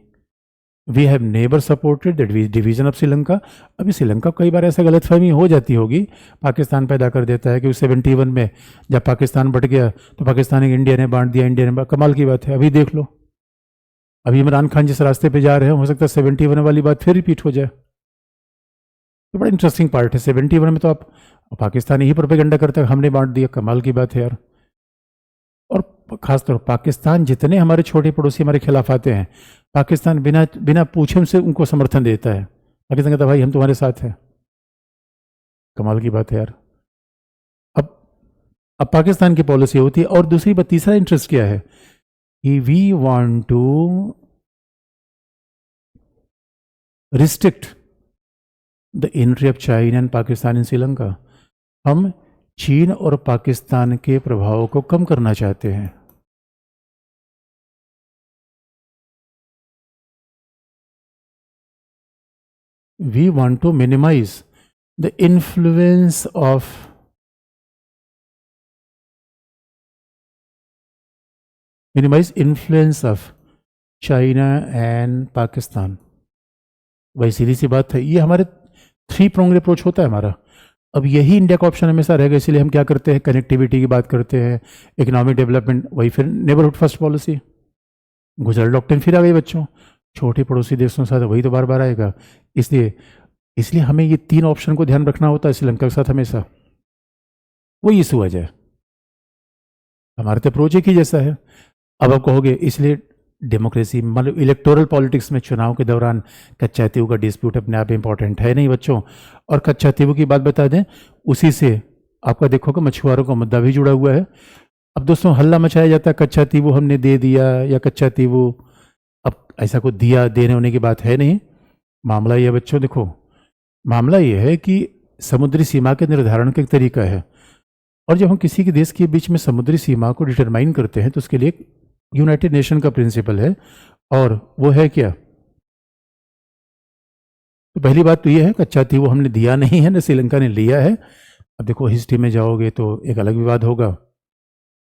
we have never supported that division of Sri Lanka. अभी श्रीलंका कई बार ऐसा गलतफहमी हो जाती होगी, पाकिस्तान पैदा कर देता है कि 71 में जब पाकिस्तान बट गया तो पाकिस्तान इंडिया ने बांट दिया, इंडिया ने कमाल की बात है। अभी देख लो, अभी इमरान खान जिस रास्ते पे जा रहे हैं, हो सकता है 71 वाली बात फिर रिपीट हो जाए। तो बड़ा इंटरेस्टिंग पार्ट है। 71 में तो आप पाकिस्तान ही प्रोपेगेंडा करता है, हमने बांट दिया, कमाल की बात है यार। और खासतौर पाकिस्तान जितने हमारे छोटे पड़ोसी हमारे खिलाफ आते हैं, पाकिस्तान बिना बिना पूछे से उनको समर्थन देता है। पाकिस्तान कहता है भाई हम तुम्हारे साथ हैं, कमाल की बात है यार। अब पाकिस्तान की पॉलिसी होती है। और दूसरी बात, तीसरा इंटरेस्ट क्या है कि we want to restrict the entry of China and Pakistan in Sri Lanka. हम चीन और पाकिस्तान के प्रभाव को कम करना चाहते हैं। We want to minimize the influence of China and Pakistan. वही सीधी सी बात है, ये हमारे 3 प्रोंग अप्रोच होता है हमारा। अब यही इंडिया का ऑप्शन हमेशा रहेगा, इसलिए हम क्या करते हैं, कनेक्टिविटी की बात करते हैं, इकोनॉमिक डेवलपमेंट, वही फिर neighbourhood first policy. Gujarat doctrine फिर आ गई बच्चों, छोटे पड़ोसी देशों के साथ वही तो बार बार आएगा। इसलिए हमें ये 3 ऑप्शन को ध्यान रखना होता है श्रीलंका के साथ हमेशा। वही इशू आ जाए, हमारे तो अप्रोच एक ही जैसा है। अब आप कहोगे इसलिए डेमोक्रेसी मतलब इलेक्टोरल पॉलिटिक्स में चुनाव के दौरान कच्चा तीवू का डिस्प्यूट अपने आप इंपॉर्टेंट है नहीं बच्चों। और कच्चा तीवू की बात बता दें, उसी से आपका देखोगे मछुआरों का मुद्दा भी जुड़ा हुआ है। अब दोस्तों हल्ला मचाया जाता है कच्चा तीवू हमने दे दिया या कच्चा तीवू, अब ऐसा कुछ दिया देने होने की बात है नहीं। मामला ये है बच्चों, देखो मामला ये है कि समुद्री सीमा के निर्धारण का एक तरीका है, और जब हम किसी के देश के बीच में समुद्री सीमा को डिटरमाइन करते हैं तो उसके लिए यूनाइटेड नेशन का प्रिंसिपल है, और वो है क्या, तो पहली बात तो ये है कच्चा तीवू हमने दिया नहीं है ना श्रीलंका ने लिया है। अब देखो हिस्ट्री में जाओगे तो एक अलग विवाद होगा,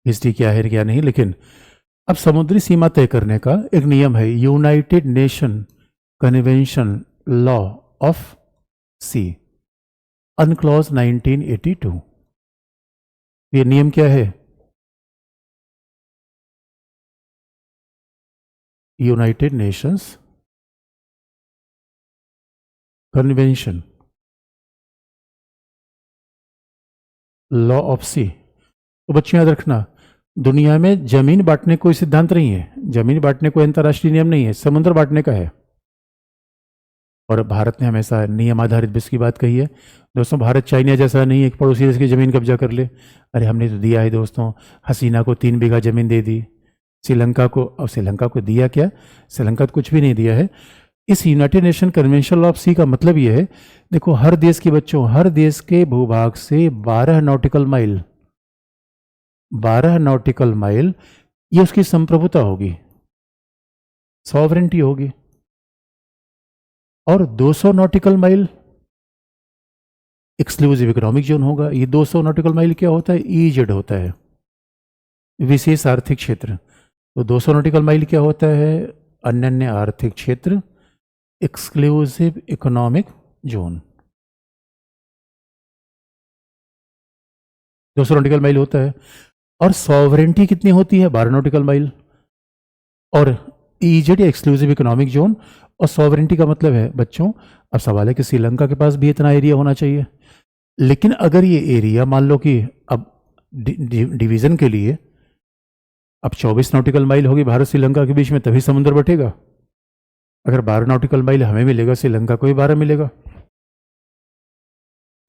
हिस्ट्री क्या है क्या नहीं, लेकिन अब समुद्री सीमा तय करने का एक नियम है, United Nation convention law of sea, UNCLOS 1982। ये नियम क्या है, United Nations convention law of sea. तो बच्चों याद रखना, दुनिया में जमीन बांटने कोई सिद्धांत नहीं है, जमीन बांटने कोई अंतर्राष्ट्रीय नियम नहीं है, समुद्र बांटने का है। और भारत ने हमेशा नियम आधारित विश्व की बात कही है। दोस्तों भारत चाइना जैसा नहीं है कि पड़ोसी देश की जमीन कब्जा कर ले। अरे हमने तो दिया है दोस्तों, हसीना को 3 बीघा जमीन दे दी, श्रीलंका को, अब श्रीलंका को दिया क्या, श्रीलंका तो कुछ भी नहीं दिया है। इस यूनाइटेड नेशन कन्वेंशन ऑफ सी का मतलब ये है, देखो हर देश के बच्चों, हर देश के भूभाग से 12 नॉटिकल माइल ये उसकी संप्रभुता होगी, सॉवरेंटी होगी। और 200 nautical mile exclusive economic zone होगा। ये 200 नॉटिकल माइल क्या होता है, ईजेड होता है, विशेष आर्थिक क्षेत्र। तो 200 नॉटिकल माइल क्या होता है, अनन्य आर्थिक क्षेत्र, exclusive economic zone. 200 nautical mile होता है। और सॉवरेंटी कितनी होती है, 12 नॉटिकल माइल। और ईजेड या एक्सक्लूसिव इकोनॉमिक जोन और सॉवरेंटी का मतलब है बच्चों, अब सवाल है कि श्रीलंका के पास भी इतना एरिया होना चाहिए, लेकिन अगर ये एरिया मान लो कि अब डिवीजन के लिए अब 24 नॉटिकल माइल होगी भारत श्रीलंका के बीच में, तभी समुद्र बटेगा। अगर 12 नॉटिकल माइल हमें मिलेगा, श्रीलंका को भी 12 मिलेगा।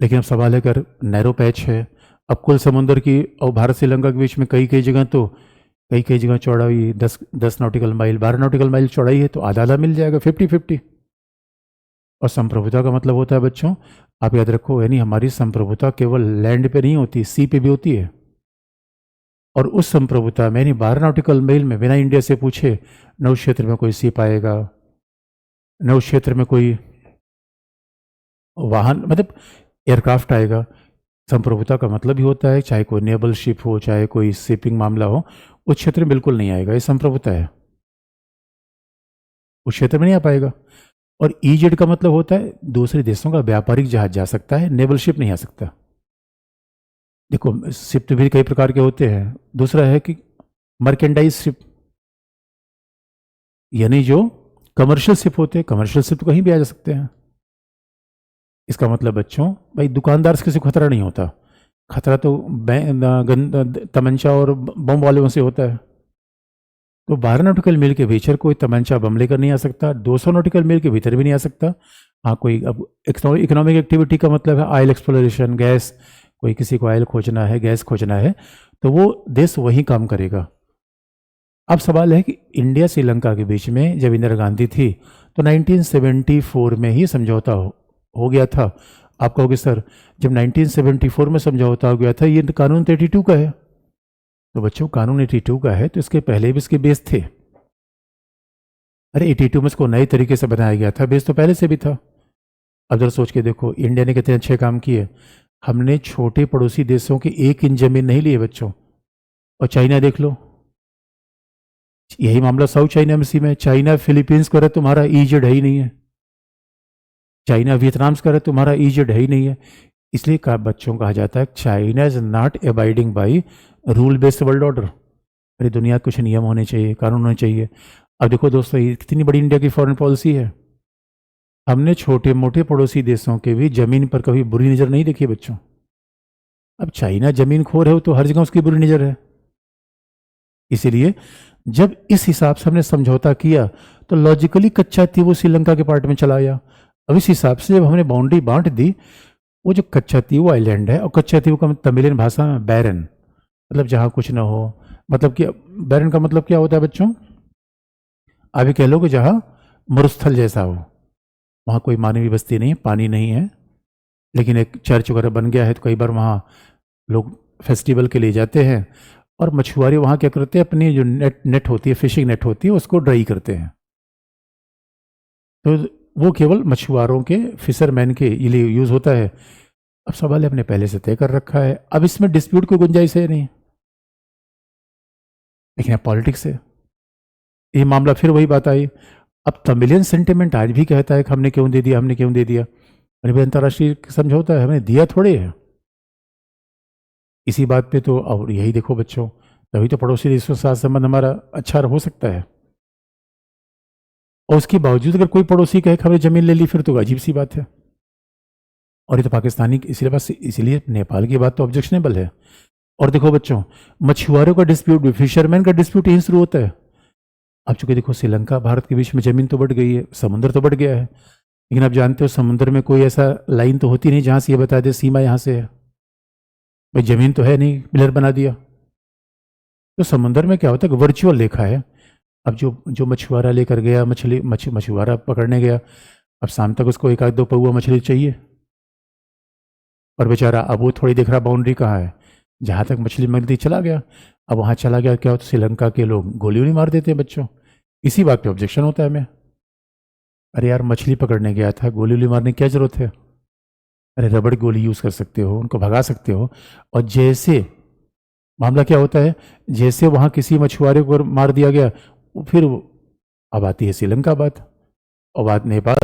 लेकिन अब सवाल है अगर नैरो पैच है, अब कुल समुद्र की और भारत श्रीलंका के बीच में कई जगह तो कई जगह चौड़ाई 10 नॉटिकल माइल, 12 नॉटिकल माइल चौड़ाई है, तो आधा आधा मिल जाएगा, 50-50। और संप्रभुता का मतलब होता है बच्चों, आप याद रखो, यानी हमारी संप्रभुता केवल लैंड पे नहीं होती, सी पे भी होती है। और उस संप्रभुता में यानी 12 नॉटिकल माइल में बिना इंडिया से पूछे न उस क्षेत्र में कोई शिप आएगा, न उस क्षेत्र में कोई वाहन मतलब एयरक्राफ्ट आएगा। संप्रभुता का मतलब ही होता है चाहे कोई नेवल शिप हो, चाहे कोई शिपिंग मामला हो, उस क्षेत्र में बिल्कुल नहीं आएगा, ये संप्रभुता है। उस क्षेत्र में नहीं आ पाएगा। और ईजेड का मतलब होता है दूसरे देशों का व्यापारिक जहाज जा सकता है, नेवल शिप नहीं आ सकता। देखो शिप तो भी कई प्रकार के होते हैं। दूसरा है कि मर्केंडाइज शिप, यानी जो कमर्शियल शिप होते हैं, कमर्शियल शिप तो कहीं भी आ जा सकते हैं। इसका मतलब बच्चों भाई दुकानदार से किसी को खतरा नहीं होता, खतरा तो तमंचा और बम वालों से होता है। तो 12 नॉटिकल मील के भीतर कोई तमंचा बम लेकर नहीं आ सकता, 200 नॉटिकल मील के भीतर भी नहीं आ सकता। हाँ कोई अब इकोनॉमिक एक्टिविटी का मतलब है ऑयल एक्सप्लोरेशन, गैस, कोई किसी को ऑयल खोजना है, गैस खोजना है, तो वो देश वही काम करेगा। अब सवाल है कि इंडिया श्रीलंका के बीच में जब इंदिरा गांधी थी तो 1974 में ही समझौता हो गया था। आप कहोगे सर जब 1974 में समझौता हो गया था, ये कानून 82 का है। तो बच्चों कानून 82 का है तो इसके पहले भी इसके बेस थे। अरे 82 में इसको नए तरीके से बनाया गया था, बेस तो पहले से भी था। अब जरा सोच के देखो इंडिया ने कितने अच्छे काम किए। हमने छोटे पड़ोसी देशों की 1 इंच जमीन नहीं ली है बच्चों। और चाइना देख लो, यही मामला साउथ चाइना में सी में, चाइना फिलीपींस को रहे तुम्हारा ईजेड है ही नहीं है, चाइना वियतनाम से करे तुम्हारा ईजेड है ही नहीं है। इसलिए बच्चों कहा जाता है China is not abiding by rule based world order. अरे दुनिया कुछ नियम होने चाहिए, कानून होने चाहिए। अब देखो दोस्तों ये कितनी बड़ी इंडिया की फॉरेन पॉलिसी है। हमने छोटे मोटे पड़ोसी देशों के भी जमीन पर कभी बुरी नज़र नहीं देखी बच्चों। अब चाइना जमीन खोर है तो हर जगह उसकी बुरी नज़र है। इसीलिए जब इस हिसाब से हमने समझौता किया तो लॉजिकली कच्चा थी वो श्रीलंका के पार्ट में चला आया। अब इस हिसाब से जब हमने बाउंड्री बांट दी, वो जो कच्चा तीव आइलैंड है, और कच्चा तीव का तमिलियन भाषा में बैरन, मतलब जहाँ कुछ ना हो। मतलब कि बैरन का मतलब क्या होता है बच्चों? अभी कह लो कि जहाँ मरुस्थल जैसा हो, वहाँ कोई मानवीय बस्ती नहीं, पानी नहीं है, लेकिन एक चर्च वगैरह बन गया है तो कई बार वहाँ लोग फेस्टिवल के लिए जाते हैं। और मछुआरे वहाँ क्या करते हैं, अपनी जो नेट होती है, फिशिंग नेट होती है, उसको ड्राई करते हैं। तो वो केवल मछुआरों के, फिशरमैन के लिए यूज़ होता है। अब सवाल है, हमने पहले से तय कर रखा है, अब इसमें डिस्प्यूट की गुंजाइश है नहीं। लेकिन पॉलिटिक्स है, ये मामला फिर वही बात आई। अब तमिलियन सेंटिमेंट आज भी कहता है कि हमने क्यों दे दिया, हमने क्यों दे दिया। अरे भाई अंतर्राष्ट्रीय समझौता है, हमने दिया थोड़े है। इसी बात पे तो और यही देखो बच्चों, तभी तो पड़ोसी देशों के साथ संबंध हमारा अच्छा हो सकता है। और उसके बावजूद अगर कोई पड़ोसी कहे कि हमने जमीन ले ली, फिर तो अजीब सी बात है। और ये तो पाकिस्तानी, इसीलिए नेपाल की बात तो ऑब्जेक्शनेबल है। और देखो बच्चों, मछुआरों का डिस्प्यूट भी, फिशरमैन का डिस्प्यूट यहीं शुरू होता है। अब चूंकि देखो श्रीलंका भारत के बीच में जमीन तो बढ़ गई है, समुद्र तो बढ़ गया है, लेकिन आप जानते हो समुद्र में कोई ऐसा लाइन तो होती नहीं जहां से ये बता दे सीमा यहां से है। भाई जमीन तो है नहीं, पिलर बना दिया। तो समुद्र में क्या होता है कि वर्चुअल रेखा है। अब जो मछुआरा लेकर गया मछुआरा पकड़ने गया, अब शाम तक उसको एक आध दो पौवा मछली चाहिए। और बेचारा अब वो थोड़ी देख रहा बाउंड्री कहाँ है, जहाँ तक मछली मिलती चला गया। अब वहाँ चला गया, क्या होता, श्रीलंका के लोग गोली नहीं मार देते बच्चों। इसी बात पे ऑब्जेक्शन होता है हमें। अरे यार मछली पकड़ने गया था, गोली मारने की क्या जरूरत है? अरे रबड़ गोली यूज़ कर सकते हो, उनको भगा सकते हो। और जैसे मामला क्या होता है, जैसे वहाँ किसी मछुआरे को मार दिया गया, फिर अब आती है श्रीलंका बात, और बात नेपाल,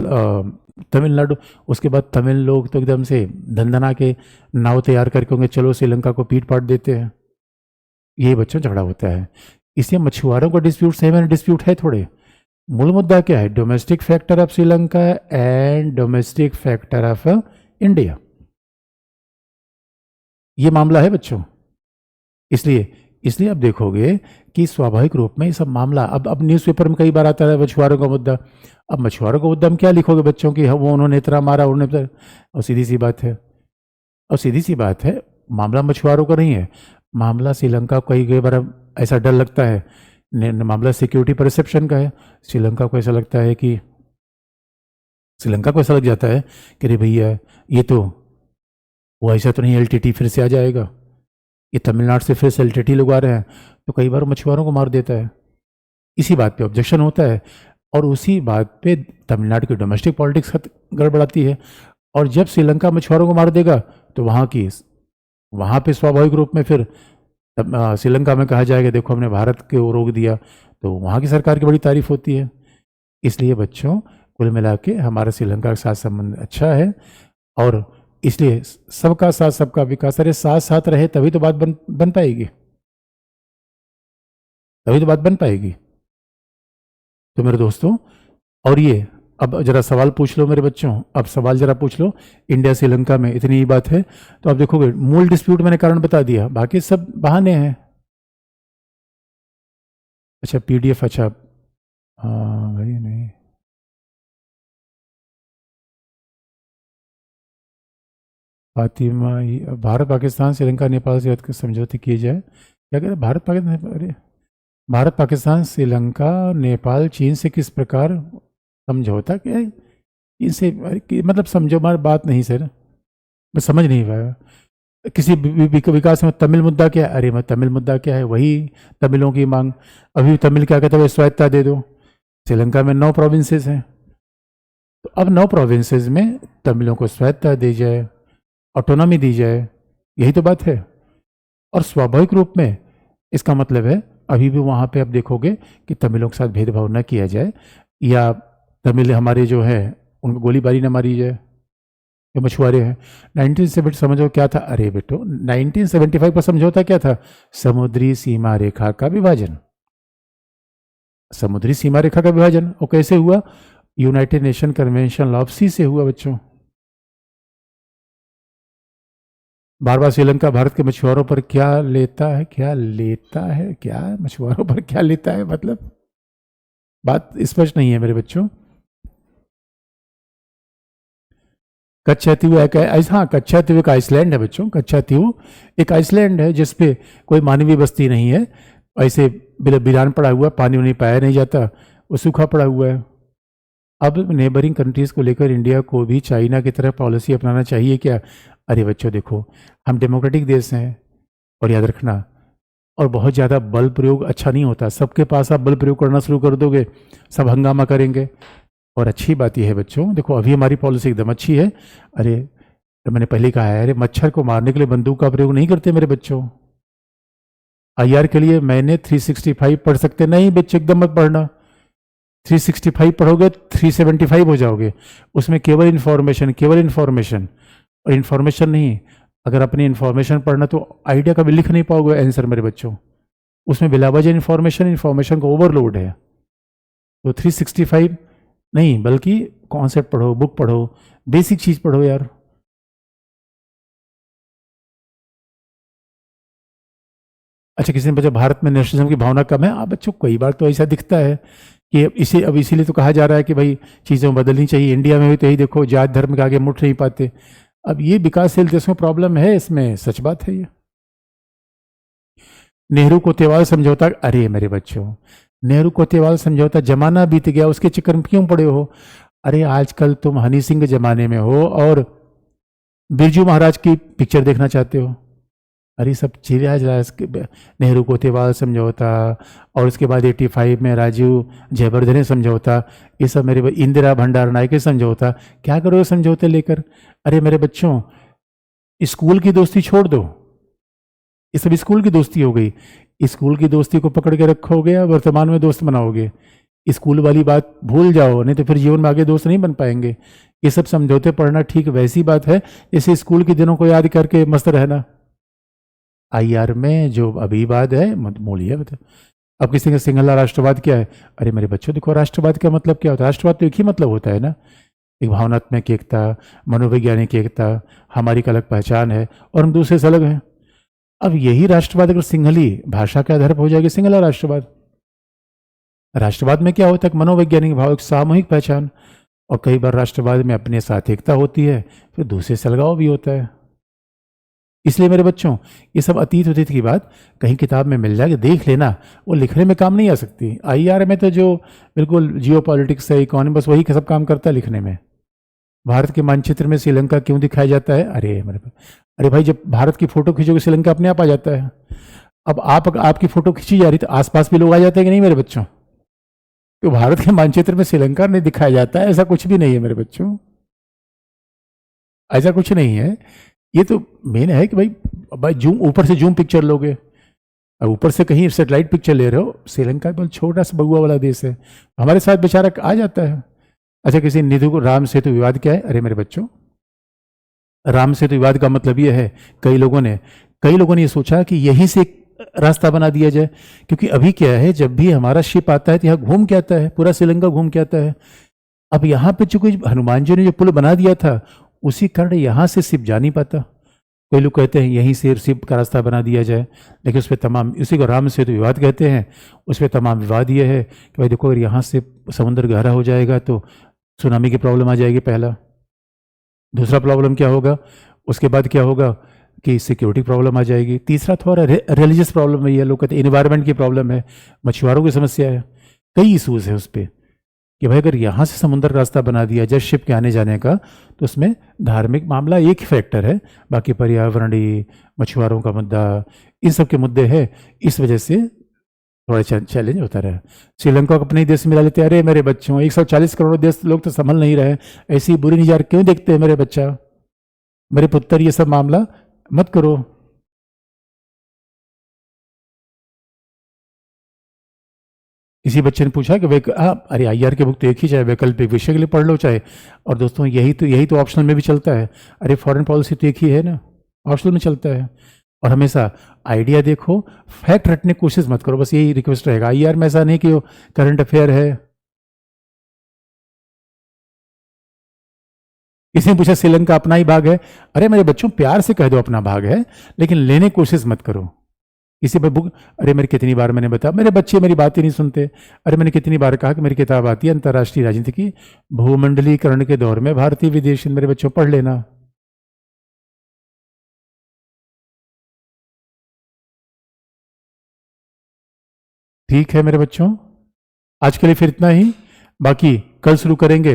तमिलनाडु। उसके बाद तमिल लोग तो एकदम से धंधना के नाव तैयार करके होंगे, चलो श्रीलंका को पीट पाट देते हैं। ये बच्चों झगड़ा होता है। इसलिए मछुआरों का डिस्प्यूट सही में डिस्प्यूट है थोड़े। मूल मुद्दा क्या है, domestic factor of Sri Lanka and domestic factor of India, ये मामला है बच्चों। इसलिए अब देखोगे कि स्वाभाविक रूप में ये सब मामला अब न्यूज़पेपर में कई बार आता है मछुआरों का मुद्दा। अब मछुआरों का मुद्दा हम क्या लिखोगे बच्चों की, वो उन्होंने इतना मारा, उन्होंने, और सीधी सी बात है, मामला मछुआरों का नहीं है, मामला श्रीलंका को कई बार ऐसा डर लगता है, मामला सिक्योरिटी परसेप्शन का है। श्रीलंका को ऐसा लग जाता है कि अरे भैया ये तो वो ऐसा तो नहीं एलटीटी फिर से आ जाएगा, ये तमिलनाडु से फिर से एलटीटी लोग आ रहे हैं, तो कई बार मछुआरों को मार देता है। इसी बात पे ऑब्जेक्शन होता है, और उसी बात पे तमिलनाडु की डोमेस्टिक पॉलिटिक्स गड़बड़ाती है। और जब श्रीलंका मछुआरों को मार देगा तो वहाँ पे स्वाभाविक रूप में फिर श्रीलंका में कहा जाएगा देखो हमने भारत को रोक दिया, तो वहाँ की सरकार की बड़ी तारीफ होती है। इसलिए बच्चों कुल मिला के हमारा श्रीलंका के साथ संबंध अच्छा है, और इसलिए सबका साथ सबका विकास, अरे साथ साथ रहे तभी तो बात बन पाएगी, तभी तो बात बन पाएगी। तो मेरे दोस्तों, और ये अब जरा सवाल पूछ लो मेरे बच्चों, अब सवाल जरा पूछ लो। इंडिया श्रीलंका में इतनी ही बात है, तो आप देखोगे मूल डिस्प्यूट मैंने कारण बता दिया, बाकी सब बहाने हैं। अच्छा पीडीएफ, अच्छा हाँ भाई नहीं, फातिमा भारत पाकिस्तान श्रीलंका नेपाल से हद के समझौते किए जाए, क्या कह रहे भारत पाकिस्तान, अरे भारत पाकिस्तान श्रीलंका नेपाल चीन से किस प्रकार समझौता, क्या है इनसे, मतलब समझो हमारी बात नहीं सर, मैं समझ नहीं पाया। किसी विकास में तमिल मुद्दा क्या है, अरे मैं तमिल मुद्दा क्या है, वही तमिलों की मांग। अभी तमिल क्या कहता है, स्वायत्ता दे दो। श्रीलंका में 9 प्रोविंसेस हैं, तो अब 9 प्रोविंसेस में तमिलों को स्वायत्ता दी जाए, ऑटोनॉमी दी जाए, यही तो बात है। और स्वाभाविक रूप में इसका मतलब है अभी भी वहाँ पे आप देखोगे कि तमिलों के साथ भेदभाव न किया जाए, या तमिल हमारे जो है उनको गोलीबारी न मारी जाए, ये मछुआरे हैं। 1970 समझो क्या था, अरे बेटो 1975 पर समझौता क्या था, समुद्री सीमा रेखा का विभाजन, समुद्री सीमा रेखा का विभाजन। और कैसे हुआ, यूनाइटेड नेशन कन्वेंशन ऑफ सी से हुआ बच्चों। बार बार श्रीलंका भारत के मछुआरों पर क्या लेता है, क्या लेता है, क्या मछुआरों पर क्या लेता है, मतलब बात स्पष्ट नहीं है मेरे बच्चों। कच्चा तीव एक, हाँ कच्चा तीव एक आइसलैंड है बच्चों, कच्चा तीव एक आइसलैंड है जिसपे कोई मानवीय बस्ती नहीं है, ऐसे वीरान पड़ा हुआ, पानी नहीं पाया नहीं जाता, वो सूखा पड़ा हुआ है। अब नेबरिंग कंट्रीज़ को लेकर इंडिया को भी चाइना की तरह पॉलिसी अपनाना चाहिए क्या, अरे बच्चों देखो हम डेमोक्रेटिक देश हैं, और याद रखना, और बहुत ज़्यादा बल प्रयोग अच्छा नहीं होता, सबके पास आप बल प्रयोग करना शुरू कर दोगे सब हंगामा करेंगे। और अच्छी बात यह है बच्चों, देखो अभी हमारी पॉलिसी एकदम अच्छी है, अरे मैंने पहले कहा है, अरे मच्छर को मारने के लिए बंदूक का प्रयोग नहीं करते मेरे बच्चों। आईआर के लिए मैंने 365 पढ़ सकते नहीं बच्चे, एकदम मत पढ़ना, 365 पढ़ोगे 375 हो जाओगे, उसमें केवल इन्फॉर्मेशन, केवल इन्फॉर्मेशन, और इन्फॉर्मेशन नहीं, अगर अपनी इन्फॉर्मेशन पढ़ना तो आइडिया कभी लिख नहीं पाओगे आंसर मेरे बच्चों, उसमें बिलावजह इन्फॉर्मेशन, इन्फॉर्मेशन का ओवरलोड है। तो 365 नहीं, बल्कि कॉन्सेप्ट पढ़ो, बुक पढ़ो, बेसिक चीज पढ़ो यार। अच्छा किसी ने पूछा भारत में नेशनलिज्म की भावना कम है, आप बच्चों कई बार तो ऐसा दिखता है कि अब इसीलिए तो कहा जा रहा है कि भाई चीज़ें बदलनी चाहिए। इंडिया में भी तो यही देखो, जात धर्म के आगे मुठ नहीं पाते। अब ये विकासशील देशों में प्रॉब्लम है, इसमें सच बात है ये। नेहरू कोतेवाल समझौता, अरे मेरे बच्चों नेहरू कोतेवाल समझौता जमाना बीत गया, उसके चक्कर में क्यों पड़े हो। अरे आजकल तुम हनी सिंह के जमाने में हो और बिरजू महाराज की पिक्चर देखना चाहते हो। अरे सब चीज़ें, नेहरू कोतेवाल समझौता, और उसके बाद 85 में राजीव जयवर्धने समझौता, ये सब मेरे इंदिरा भंडार नायके समझौता, क्या करोगे समझौते लेकर। अरे मेरे बच्चों स्कूल की दोस्ती छोड़ दो, ये सब स्कूल की दोस्ती हो गई, स्कूल की दोस्ती को पकड़ के रखोगे या वर्तमान में दोस्त बनाओगे, स्कूल वाली बात भूल जाओ, नहीं तो फिर जीवन में आगे दोस्त नहीं बन पाएंगे। ये सब समझौते पढ़ना ठीक वैसी बात है जैसे स्कूल के दिनों को याद करके मस्त रहना। आईआर में जो अभी बात है मोलिया बता। अब किसी का सिंगला राष्ट्रवाद क्या है, अरे मेरे बच्चों देखो राष्ट्रवाद का मतलब क्या होता है, राष्ट्रवाद तो एक ही मतलब होता है ना, एक भावनात्मक एकता, मनोवैज्ञानिक एकता, हमारी एक अलग पहचान है और हम दूसरे से अलग हैं। अब यही राष्ट्रवाद अगर सिंहली भाषा के आधार पर हो जाएगी सिंगला राष्ट्रवाद। राष्ट्रवाद में क्या होता है, मनोवैज्ञानिक भाव, एक सामूहिक पहचान, और कई बार राष्ट्रवाद में अपने साथ एकता होती है, फिर दूसरे से अलगाव भी होता है। इसलिए मेरे बच्चों ये सब अतीत अतीत की बात कहीं किताब में मिल जाएगी, देख लेना, वो लिखने में काम नहीं आ सकती। आईआर में तो जो बिल्कुल जियो पॉलिटिक्स है, इकोनॉमी, बस वही सब काम करता है लिखने में। भारत के मानचित्र में श्रीलंका क्यों दिखाया जाता है, अरे भाई जब भारत की फोटो खींचोगे श्रीलंका अपने आप आ जाता है। अब आपकी फोटो खींची जा रही तो आसपास भी लोग आ जाते हैं कि नहीं मेरे बच्चों। तो भारत के मानचित्र में श्रीलंका नहीं दिखाया जाता है, ऐसा कुछ भी नहीं है मेरे बच्चों, ऐसा कुछ नहीं है। ये तो मेन है कि भाई जूम, ऊपर से जूम पिक्चर लोगे और ऊपर से कहीं सेटेलाइट पिक्चर ले रहे हो, श्रीलंका बहुत छोटा सा बगुआ वाला देश है, हमारे साथ बेचारा आ जाता है। अच्छा, किसी निधु को राम सेतु विवाद क्या है? अरे मेरे बच्चों, राम सेतु विवाद का मतलब यह है, कई लोगों ने ये सोचा कि यहीं से एक रास्ता बना दिया जाए, क्योंकि अभी क्या है, जब भी हमारा शिप आता है तो यहाँ घूम के आता है, पूरा श्रीलंका घूम के आता है। अब यहाँ पे जो कोई हनुमान जी ने जो पुल बना दिया था, उसी कारण यहाँ से शिप जा नहीं पाता। कोई लोग कहते हैं यहीं से शिप का रास्ता बना दिया जाए, लेकिन उस पर तमाम, इसी को राम सेतु विवाद कहते हैं। उस पर तमाम विवाद ये है कि भाई देखो, अगर यहाँ से समुद्र गहरा हो जाएगा तो सुनामी की प्रॉब्लम आ जाएगी, पहला। दूसरा प्रॉब्लम क्या होगा, उसके बाद क्या होगा कि सिक्योरिटी प्रॉब्लम आ जाएगी। तीसरा थोड़ा रिलीजियस प्रॉब्लम है, ये लोग कहते हैं इन्वायरमेंट की प्रॉब्लम है, मछुआरों की समस्या है, कई इशूज़ है उस पर कि भाई अगर यहाँ से समुद्र रास्ता बना दिया जाए शिप के आने जाने का, तो उसमें धार्मिक मामला एक ही फैक्टर है, बाकी पर्यावरणीय, मछुआरों का मुद्दा, इन सब के मुद्दे हैं। इस वजह से थोड़ा चैलेंज होता रहा। श्रीलंका को अपने ही देश में मिला लेते हैं। अरे मेरे बच्चों, 140 करोड़ देश लोग तो संभल नहीं रहे, ऐसी बुरी नज़र क्यों देखते हैं मेरे बच्चा, मेरे पुत्र, ये सब मामला मत करो। किसी बच्चे ने पूछा कि अरे IR की बुक तो एक ही, चाहे वैकल्पिक विषय के लिए पढ़ लो चाहे, और दोस्तों यही तो ऑप्शनल में भी चलता है। अरे फॉरेन पॉलिसी तो एक ही है ना, ऑप्शनल में चलता है। और हमेशा आइडिया देखो, फैक्ट रटने की कोशिश मत करो, बस यही रिक्वेस्ट रहेगा। IR में ऐसा नहीं कि वो करंट अफेयर है। किसी ने पूछा श्रीलंका अपना ही भाग है। अरे मेरे बच्चों, प्यार से कह दो अपना भाग है, लेकिन लेने की कोशिश मत करो। किसी पर बुक, अरे मेरी कितनी बार मैंने बताया, मेरे बच्चे मेरी बात ही नहीं सुनते। अरे मैंने कितनी बार कहा कि मेरी किताब आती है अंतर्राष्ट्रीय राजनीति की, भूमंडलीकरण के दौर में भारतीय विदेश, मेरे बच्चों पढ़ लेना। ठीक है मेरे बच्चों, आज के लिए फिर इतना ही, बाकी कल शुरू करेंगे